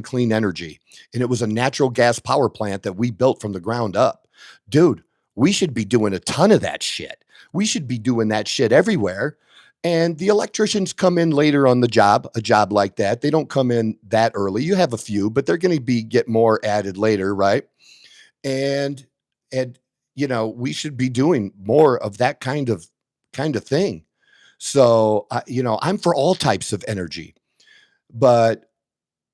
Clean Energy, and it was a natural gas power plant that we built from the ground up. Dude, we should be doing a ton of that shit. We should be doing that shit everywhere. And the electricians come in later on a job like that. They don't come in that early. You have a few, but they're going to get more added later, right? And we should be doing more of that kind of thing. So, I'm for all types of energy, but,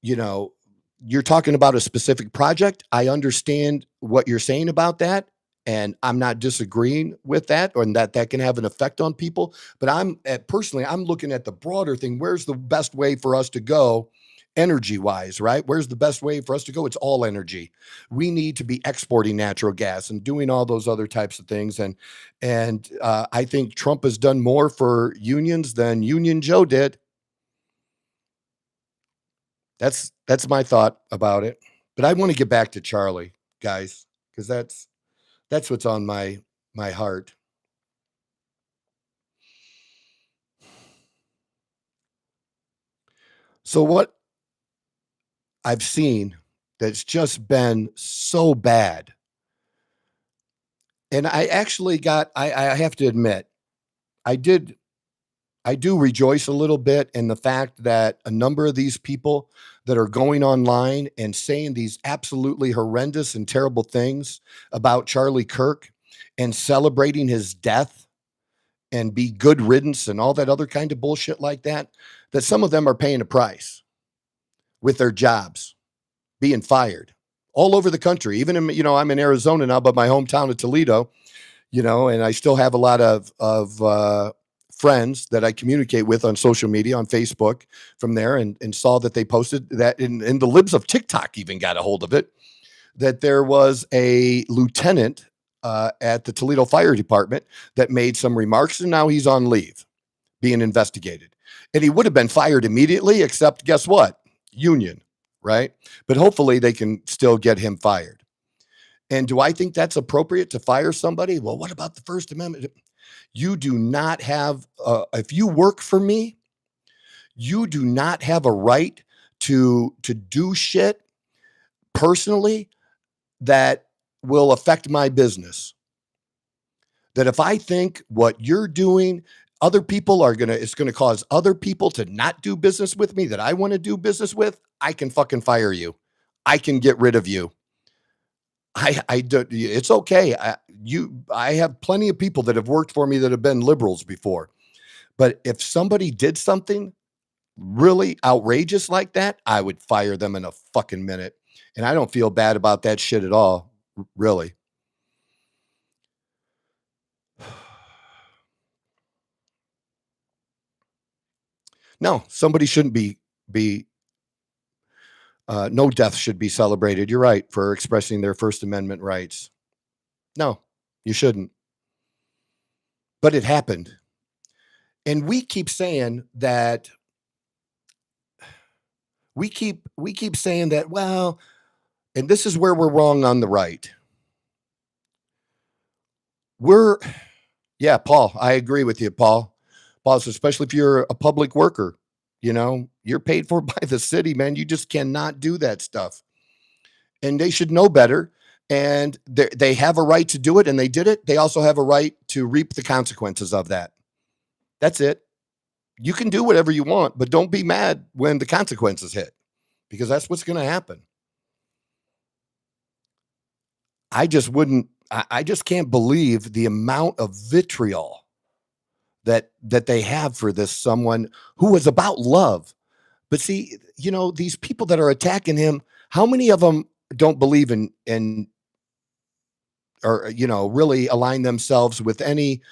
you're talking about a specific project. I understand what you're saying about that. and I'm not disagreeing with that, or that can have an effect on people. But personally, I'm looking at the broader thing. Where's the best way for us to go energy wise, right? Where's the best way for us to go? It's all energy. We need to be exporting natural gas and doing all those other types of things. And I think Trump has done more for unions than Union Joe did. That's my thought about it. But I want to get back to Charlie, guys, because that's what's on my heart. So what I've seen that's just been so bad, and I have to admit, I did I do rejoice a little bit in the fact that a number of these people that are going online and saying these absolutely horrendous and terrible things about Charlie Kirk and celebrating his death and be good riddance and all that other kind of bullshit like that, that some of them are paying a price with their jobs, being fired all over the country. Even in, I'm in Arizona now, but my hometown of Toledo, and I still have a lot of friends that I communicate with on social media, on Facebook from there, and saw that they posted that in the libs of TikTok even got a hold of it, that there was a lieutenant at the Toledo Fire Department that made some remarks, and now he's on leave being investigated. And he would have been fired immediately, except guess what? Union, right? But hopefully they can still get him fired. And do I think that's appropriate to fire somebody? Well, what about the First Amendment? You do not have, if you work for me, you do not have a right to do shit personally that will affect my business. That if I think what you're doing, it's going to cause other people to not do business with me that I want to do business with, I can fucking fire you. I can get rid of you. I don't, it's okay. I have plenty of people that have worked for me that have been liberals before. But if somebody did something really outrageous like that, I would fire them in a fucking minute. And I don't feel bad about that shit at all, really. No, somebody shouldn't be no death should be celebrated. You're right, for expressing their First Amendment rights. No, you shouldn't. But it happened. And we keep saying that we keep saying that, well, and this is where we're wrong on the right. Yeah, Paul, I agree with you, Paul. Paul, especially if you're a public worker, you're paid for by the city, man. You just cannot do that stuff. And they should know better. And they have a right to do it, and they did it. They also have a right to reap the consequences of that. That's it. You can do whatever you want, but don't be mad when the consequences hit, because that's what's going to happen. I just can't believe the amount of vitriol that they have for this someone who was about love. But see, these people that are attacking him, how many of them don't believe in or really align themselves with any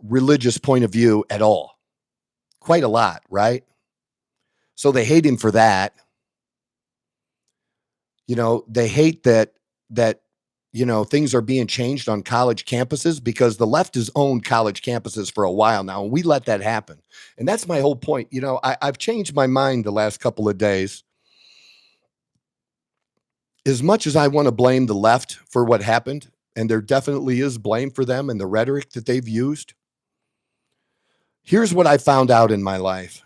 religious point of view at all? Quite a lot, right? So they hate him for that. They hate that things are being changed on college campuses, because the left has owned college campuses for a while now, and we let that happen. And that's my whole point. I've changed my mind the last couple of days. As much as I want to blame the left for what happened, and there definitely is blame for them and the rhetoric that they've used, here's what I found out in my life.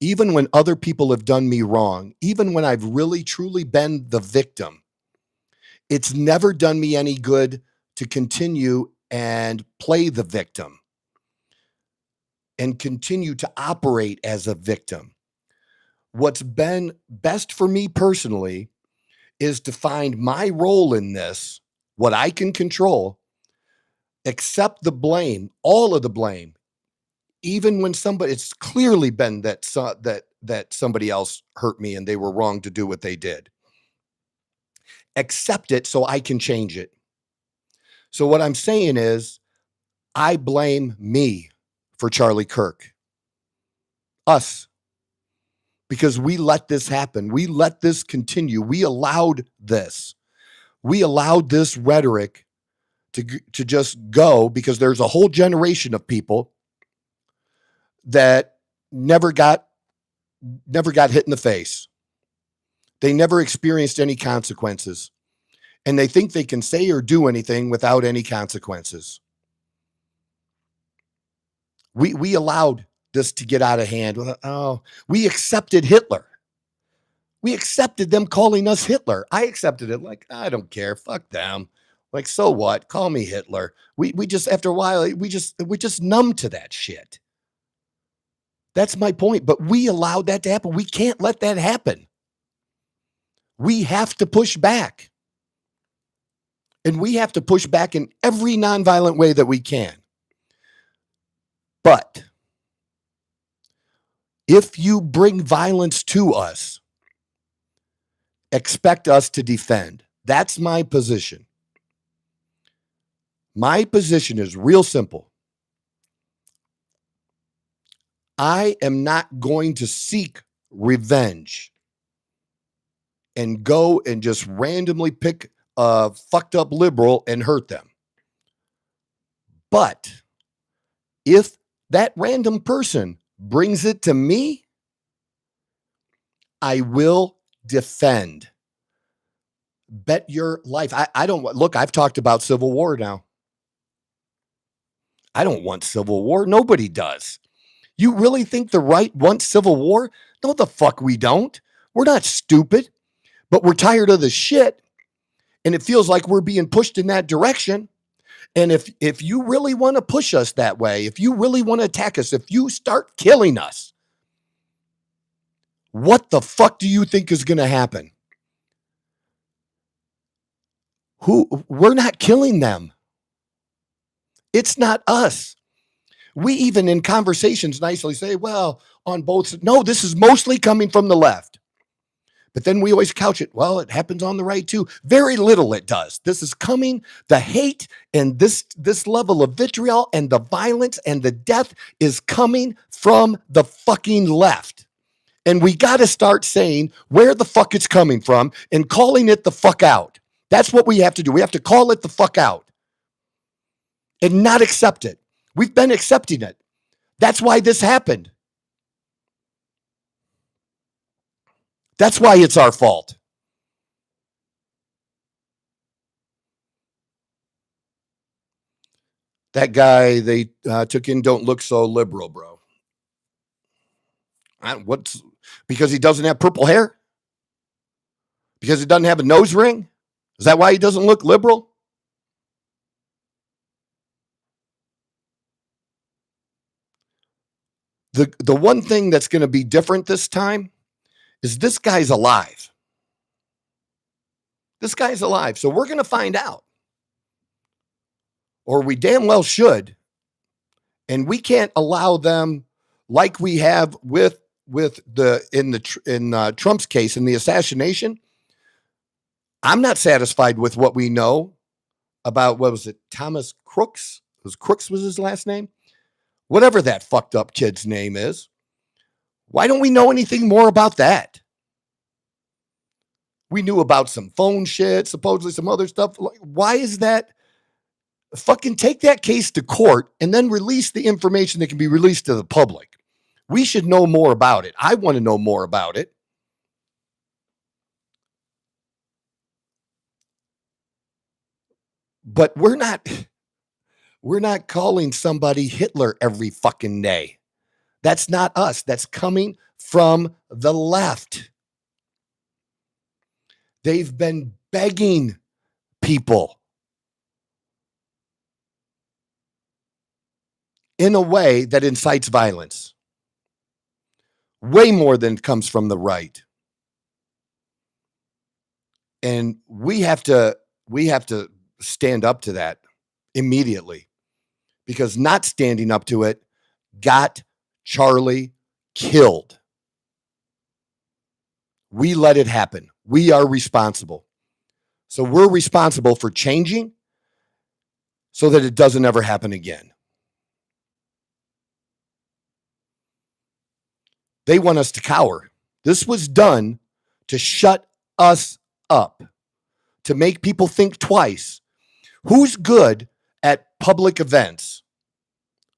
Even when other people have done me wrong, even when I've really truly been the victim, it's never done me any good to continue and play the victim and continue to operate as a victim. What's been best for me personally is to find my role in this, what I can control, accept the blame, all of the blame, even when it's clearly been that somebody else hurt me and they were wrong to do what they did. Accept it so I can change it. So what I'm saying is, I blame me for Charlie Kirk, us, because we let this happen. We let this continue. We allowed this. We allowed this rhetoric to just go, because there's a whole generation of people that never got hit in the face. They never experienced any consequences, and they think they can say or do anything without any consequences. We allowed this to get out of hand. Oh, we accepted Hitler. We accepted them calling us Hitler. I accepted it. Like, I don't care. Fuck them. Like, so what? Call me Hitler. We just, after a while, we're just numb to that shit. That's my point. But we allowed that to happen. We can't let that happen. We have to push back. And we have to push back in every nonviolent way that we can. But if you bring violence to us, expect us to defend. That's my position. My position is real simple. I am not going to seek revenge and go and just randomly pick a fucked up liberal and hurt them. But if that random person brings it to me, I will defend. Bet your life. I don't look, I've talked about civil war now. I don't want civil war. Nobody does. You really think the right wants civil war? No, the fuck we don't. We're not stupid, but we're tired of the shit. And it feels like we're being pushed in that direction. And if you really want to push us that way, if you really want to attack us, if you start killing us, what the fuck do you think is going to happen? We're not killing them. It's not us. We even in conversations nicely say, well, on both, no, this is mostly coming from the left. But then we always couch it, well, it happens on the right too. Very little it does. This is coming, the hate and this level of vitriol and the violence and the death is coming from the fucking left. And we got to start saying where the fuck it's coming from and calling it the fuck out. That's what we have to do. We have to call it the fuck out and not accept it. We've been accepting it. That's why this happened. That's why it's our fault. That guy they took in don't look so liberal, bro. What's because he doesn't have purple hair? Because he doesn't have a nose ring? Is that why he doesn't look liberal? The one thing that's going to be different this time is this guy's alive. This guy's alive. So we're going to find out. Or we damn well should. And we can't allow them, like we have with Trump's case in the assassination. I'm not satisfied with what we know about, what was it, Thomas Crooks? Crooks was his last name? Whatever that fucked up kid's name is. Why don't we know anything more about that? We knew about some phone shit, supposedly some other stuff. Why is that? Fucking take that case to court and then release the information that can be released to the public. We should know more about it. I want to know more about it. But we're not calling somebody Hitler every fucking day. That's not us. That's coming from the left. They've been begging people in a way that incites violence. Way more than comes from the right. And we have to stand up to that immediately, because not standing up to it got Charlie killed. We let it happen. We are responsible. So we're responsible for changing so that it doesn't ever happen again. They want us to cower. This was done to shut us up, to make people think twice. Who's good at public events?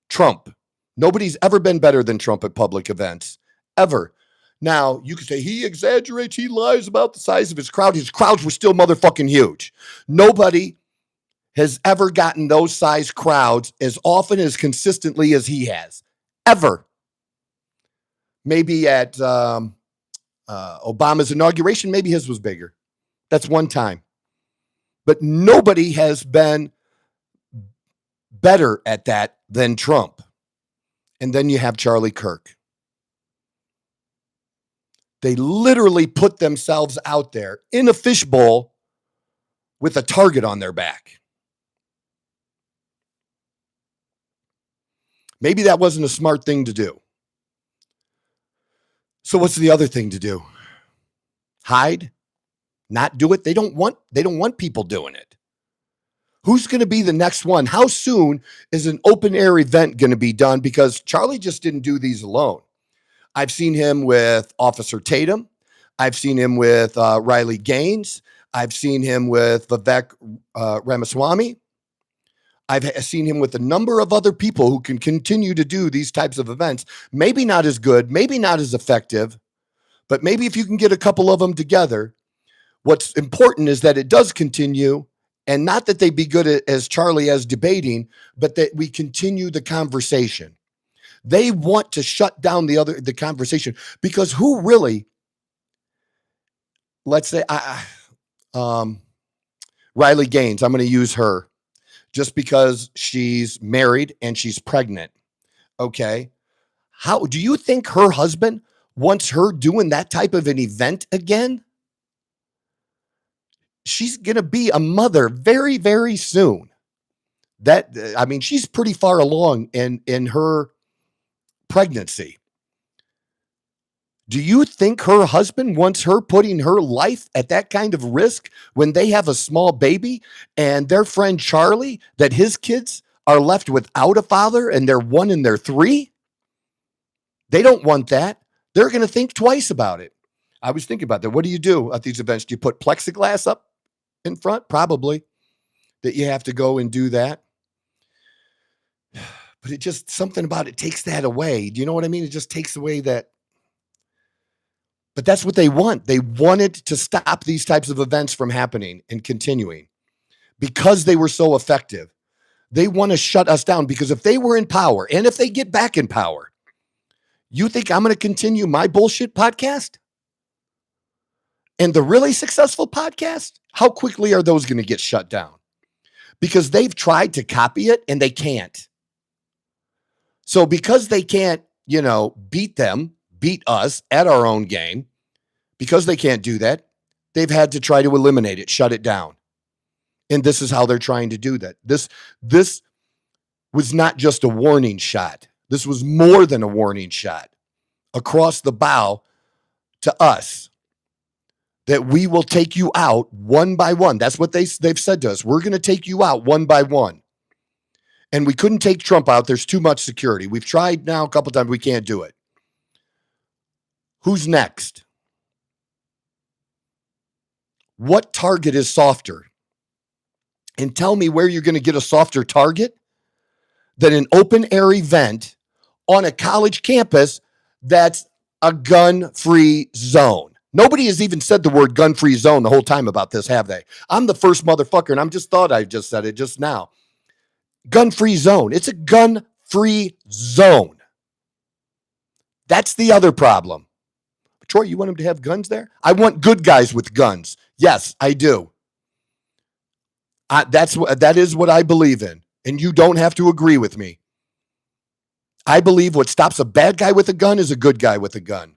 Trump. Nobody's ever been better than Trump at public events, ever. Now, you could say he exaggerates, he lies about the size of his crowd. His crowds were still motherfucking huge. Nobody has ever gotten those size crowds as often, as consistently as he has, ever. Maybe at Obama's inauguration, maybe his was bigger. That's one time. But nobody has been better at that than Trump. And then you have Charlie Kirk. They literally put themselves out there in a fishbowl with a target on their back. Maybe that wasn't a smart thing to do. So what's the other thing to do? Hide? Not do it? They don't want people doing it. Who's going to be the next one? How soon is an open air event going to be done? Because Charlie just didn't do these alone. I've seen him with Officer Tatum. I've seen him with Riley Gaines. I've seen him with Vivek Ramaswamy. I've seen him with a number of other people who can continue to do these types of events. Maybe not as good, maybe not as effective, but maybe if you can get a couple of them together, what's important is that it does continue, and not that they be good as Charlie as debating, but that we continue the conversation. They want to shut down the conversation, because who really, let's say, Riley Gaines, I'm going to use her just because she's married and she's pregnant. Okay. How do you think her husband wants her doing that type of an event again? She's going to be a mother very, very soon. She's pretty far along in her pregnancy. Do you think her husband wants her putting her life at that kind of risk when they have a small baby and their friend Charlie, that his kids are left without a father and they're 1 and they're 3? They don't want that. They're going to think twice about it. I was thinking about that. What do you do at these events? Do you put plexiglass up in front? Probably. That you have to go and do that. But it just, something about it takes that away. Do you know what I mean? It just takes away that. But that's what they want. They wanted to stop these types of events from happening and continuing because they were so effective. They want to shut us down, because if they were in power, and if they get back in power, you think I'm going to continue my bullshit podcast? And the really successful podcast, how quickly are those going to get shut down? Because they've tried to copy it and they can't. So because they can't, beat us at our own game, because they can't do that, they've had to try to eliminate it, shut it down. And this is how they're trying to do that. This was not just a warning shot. This was more than a warning shot across the bow to us, that we will take you out one by one. That's what they've said to us. We're going to take you out one by one. And we couldn't take Trump out. There's too much security. We've tried now a couple times. We can't do it. Who's next? What target is softer? And tell me where you're going to get a softer target than an open air event on a college campus that's a gun-free zone. Nobody has even said the word gun-free zone the whole time about this, have they? I'm the first motherfucker, and I just said it just now. Gun-free zone. It's a gun-free zone. That's the other problem. Troy, you want them to have guns there? I want good guys with guns. Yes, I do. That is what I believe in. And you don't have to agree with me. I believe what stops a bad guy with a gun is a good guy with a gun.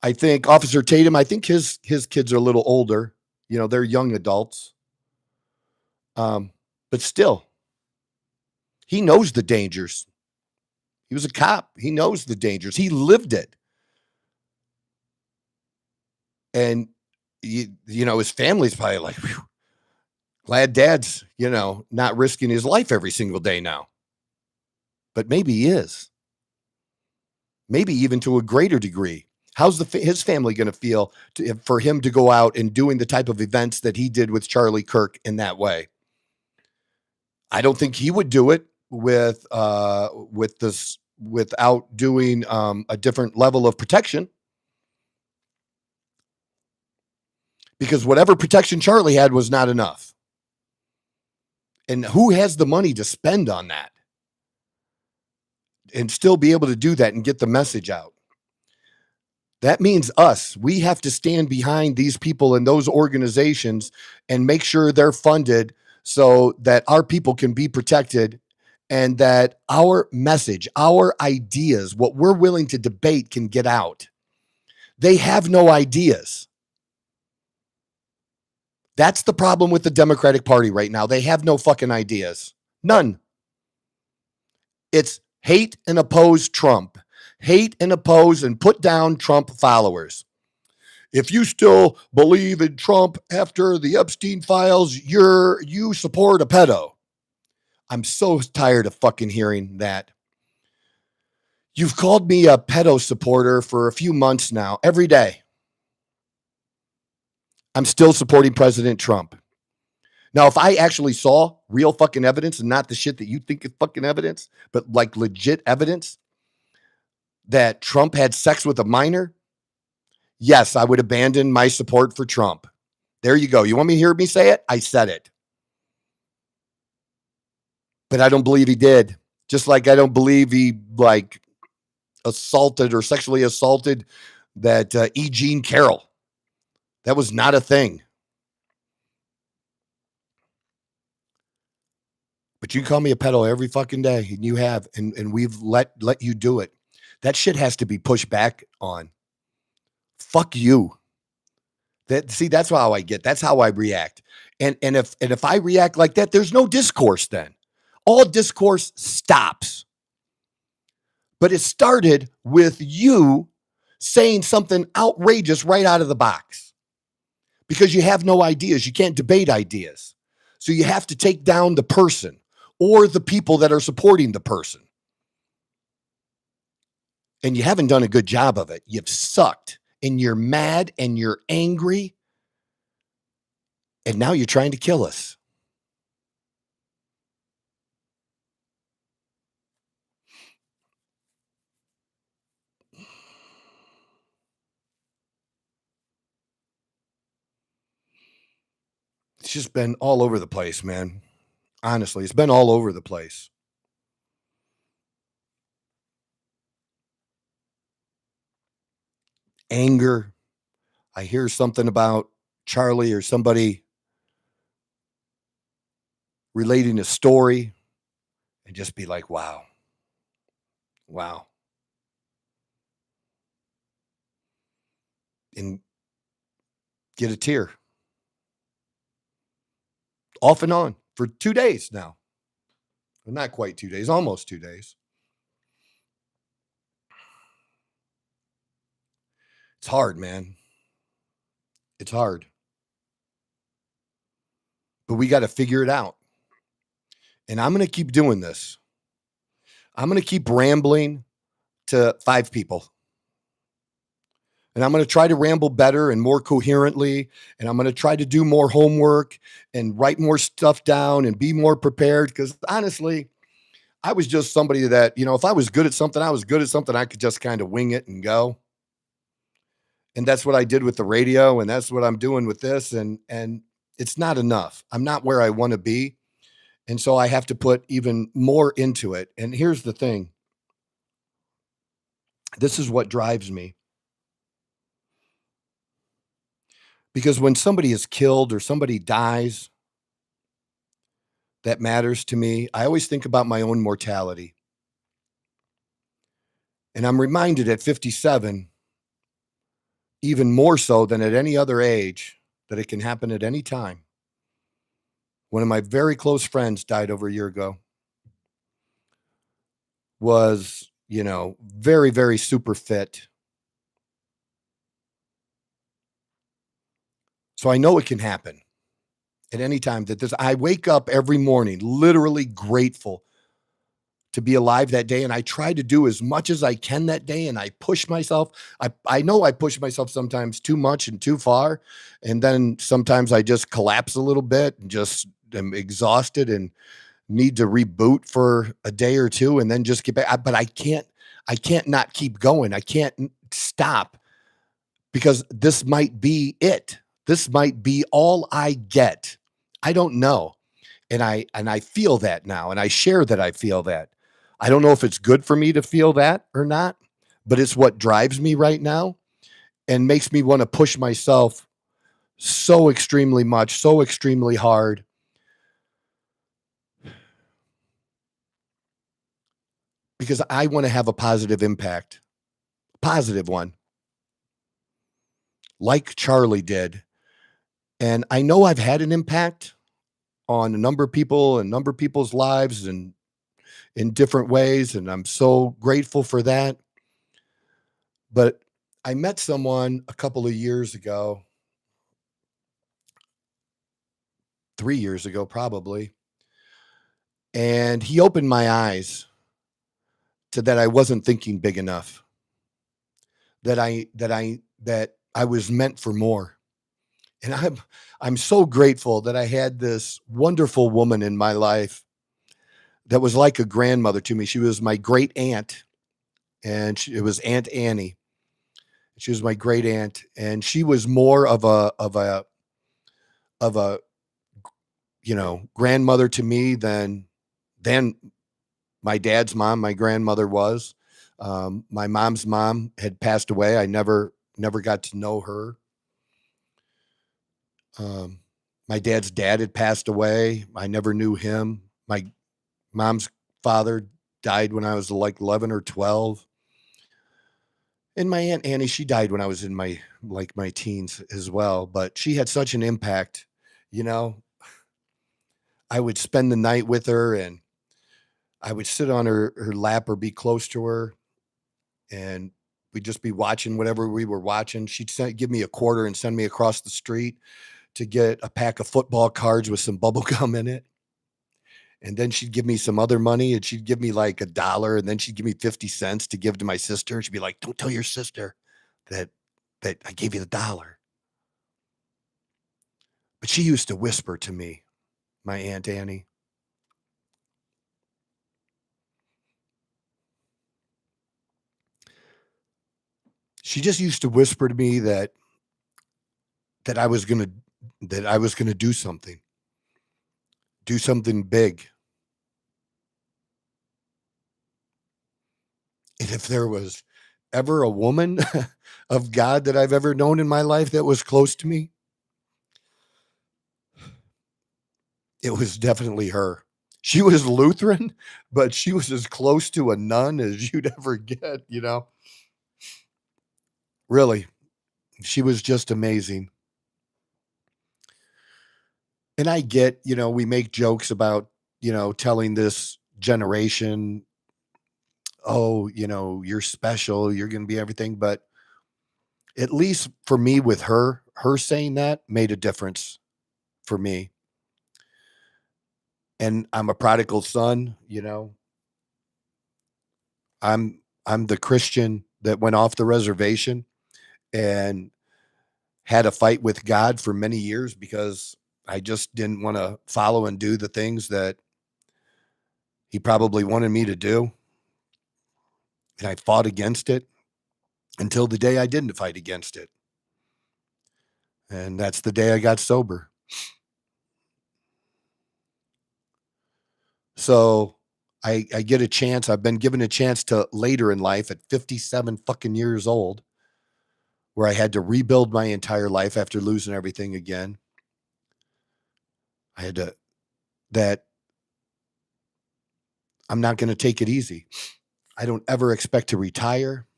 I think Officer Tatum, I think his kids are a little older. They're young adults. But still, he knows the dangers. He was a cop. He knows the dangers. He lived it. And his family's probably like, "Whew, glad dad's, not risking his life every single day now." But maybe he is. Maybe even to a greater degree. How's his family going to feel for him to go out and doing the type of events that he did with Charlie Kirk in that way? I don't think he would do it with this without doing a different level of protection, because whatever protection Charlie had was not enough. And who has the money to spend on that and still be able to do that and get the message out? That means us. We have to stand behind these people and those organizations and make sure they're funded so that our people can be protected and that our message, our ideas, what we're willing to debate can get out. They have no ideas. That's the problem with the Democratic Party right now. They have no fucking ideas. None. It's hate and oppose Trump. Hate and oppose and put down Trump followers. If you still believe in Trump after the Epstein files, you support a pedo. I'm so tired of fucking hearing that. You've called me a pedo supporter for a few months now, every day. I'm still supporting President Trump. Now, if I actually saw real fucking evidence and not the shit that you think is fucking evidence, but like legit evidence that Trump had sex with a minor, yes, I would abandon my support for Trump. There you go. You want me to hear me say it? I said it. But I don't believe he did. Just like I don't believe he assaulted or sexually assaulted that E. Jean Carroll. That was not a thing. But you call me a pedo every fucking day, and you have, and we've let you do it. That shit has to be pushed back on. Fuck you. That's how I get. That's how I react. And if I react like that, there's no discourse then. All discourse stops. But it started with you saying something outrageous right out of the box. Because you have no ideas. You can't debate ideas. So you have to take down the person or the people that are supporting the person. And you haven't done a good job of it. You've sucked. And you're mad and you're angry. And now you're trying to kill us. It's just been all over the place, man. Honestly, it's been all over the place. Anger. I hear something about Charlie or somebody relating a story and just be like, wow. Wow. And get a tear. Off and on for 2 days now. Well, not quite 2 days, almost 2 days. It's hard, man. It's hard. But we got to figure it out. And I'm going to keep doing this. I'm going to keep rambling to 5 people. And I'm going to try to ramble better and more coherently. And I'm going to try to do more homework and write more stuff down and be more prepared. Because honestly, I was just somebody that, if I was good at something, I could just kind of wing it and go. And that's what I did with the radio. And that's what I'm doing with this. And it's not enough. I'm not where I want to be. And so I have to put even more into it. And here's the thing. This is what drives me. Because when somebody is killed or somebody dies, that matters to me. I always think about my own mortality. And I'm reminded at 57, even more so than at any other age, that it can happen at any time. One of my very close friends died over a year ago. Was, very, very super fit. So I know it can happen at any time. I wake up every morning literally grateful to be alive that day, and I try to do as much as I can that day, and I push myself. I know I push myself sometimes too much and too far, and then sometimes I just collapse a little bit and just am exhausted and need to reboot for a day or two and then just get back. But I can't not keep going. I can't stop, because this might be it. This might be all I get. I don't know. And I feel that now, and I share that I feel that. I don't know if it's good for me to feel that or not, but it's what drives me right now and makes me want to push myself so extremely much, so extremely hard, because I want to have a positive impact, positive one, like Charlie did. And I know I've had an impact on a number of people and a number of people's lives and in different ways. And I'm so grateful for that. But I met someone a couple of years ago, 3 years ago, probably, and he opened my eyes to that I wasn't thinking big enough, that I was meant for more. And I'm so grateful that I had this wonderful woman in my life that was like a grandmother to me. She was my great aunt, and it was Aunt Annie. She was my great aunt, and she was more of a grandmother to me than my dad's mom, my grandmother was. My mom's mom had passed away. I never got to know her. Um, my dad's dad had passed away. I never knew him. My mom's father died when I was like 11 or 12. And my Aunt Annie, she died when I was in my teens as well. But she had such an impact. You know, I would spend the night with her, and I would sit on her lap or be close to her, and we'd just be watching whatever we were watching. Give me a quarter and send me across the street to get a pack of football cards with some bubble gum in it. And then she'd give me some other money, and she'd give me like $1, and then she'd give me 50 cents to give to my sister. And she'd be like, "Don't tell your sister that I gave you $1." But she used to whisper to me, my Aunt Annie. She just used to whisper to me that I was gonna that I was gonna do something big. And if there was ever a woman of God that I've ever known in my life that was close to me, it was definitely her. She was Lutheran, but she was as close to a nun as you'd ever get. Really, she was just amazing. And I get, we make jokes about, telling this generation, "Oh, you're special, you're going to be everything." But at least for me, with her saying that made a difference for me. And I'm a prodigal son. I'm the Christian that went off the reservation and had a fight with God for many years because I just didn't want to follow and do the things that he probably wanted me to do. And I fought against it until the day I didn't fight against it. And that's the day I got sober. So I get a chance. I've been given a chance to later in life at 57 fucking years old, where I had to rebuild my entire life after losing everything again. I had to, that I'm not going to take it easy. I don't ever expect to retire.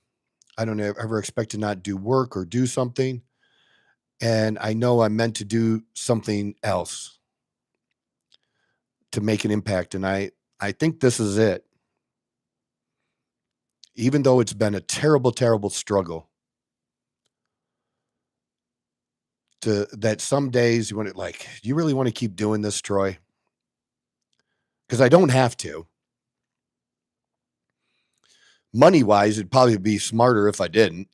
I don't ever expect to not do work or do something. And I know I'm meant to do something else to make an impact. And I think this is it. Even though it's been a terrible, terrible struggle that some days you want to like, do you really want to keep doing this, Troy? Because I don't have to. Money wise, it'd probably be smarter if I didn't.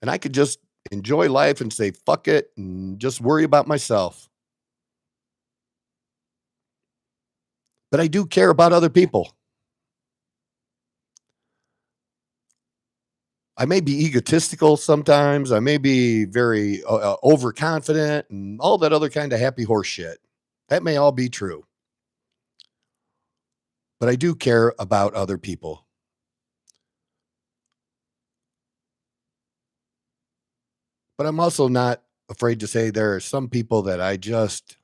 And I could just enjoy life and say, fuck it, and just worry about myself. But I do care about other people. I may be egotistical sometimes. I may be very overconfident and all that other kind of happy horse shit. That may all be true. But I do care about other people. But I'm also not afraid to say there are some people that I just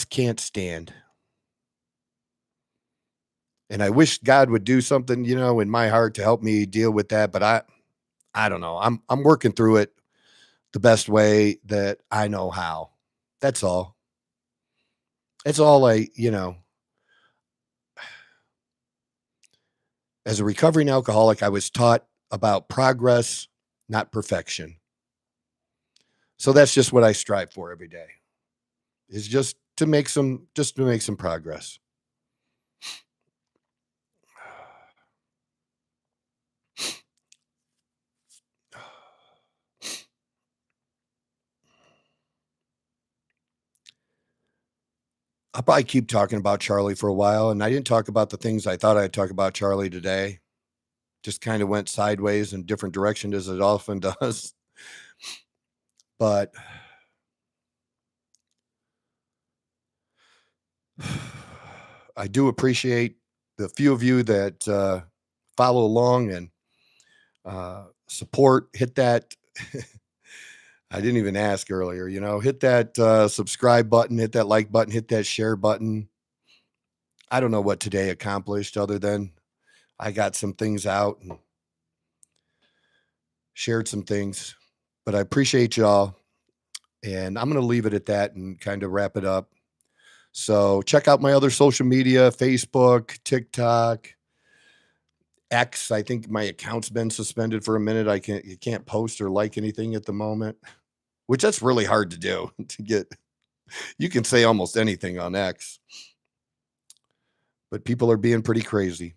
can't stand. And I wish God would do something, in my heart to help me deal with that. But I don't know. I'm working through it the best way that I know how. That's all. That's all as a recovering alcoholic, I was taught about progress, not perfection. So that's just what I strive for every day. Is just to make some progress. I'll probably keep talking about Charlie for a while, and I didn't talk about the things I thought I'd talk about Charlie today. Just kind of went sideways in different direction as it often does. But I do appreciate the few of you that follow along and support. Hit that. I didn't even ask earlier, hit that subscribe button, hit that like button, hit that share button. I don't know what today accomplished other than I got some things out and shared some things, but I appreciate y'all. And I'm going to leave it at that and kind of wrap it up. So check out my other social media, Facebook, TikTok, X. I think my account's been suspended for a minute. You can't post or like anything at the moment, which that's really hard to do you can say almost anything on X, but people are being pretty crazy.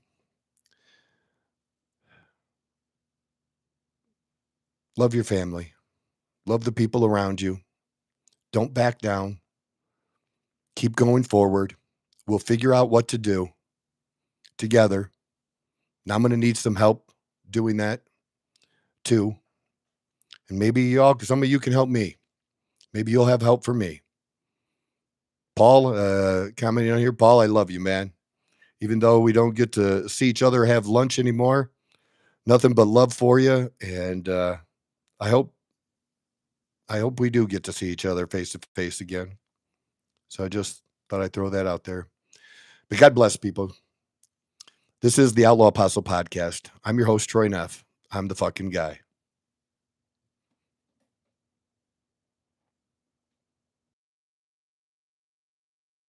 Love your family. Love the people around you. Don't back down. Keep going forward. We'll figure out what to do together. Now I'm going to need some help doing that too. And maybe some of you can help me. Maybe you'll have help for me. Paul, commenting on here. Paul, I love you, man. Even though we don't get to see each other, have lunch anymore, nothing but love for you. And I hope we do get to see each other face to face again. So I just thought I'd throw that out there. But God bless people. This is the Outlaw Apostle Podcast. I'm your host, Troy Neff. I'm the fucking guy.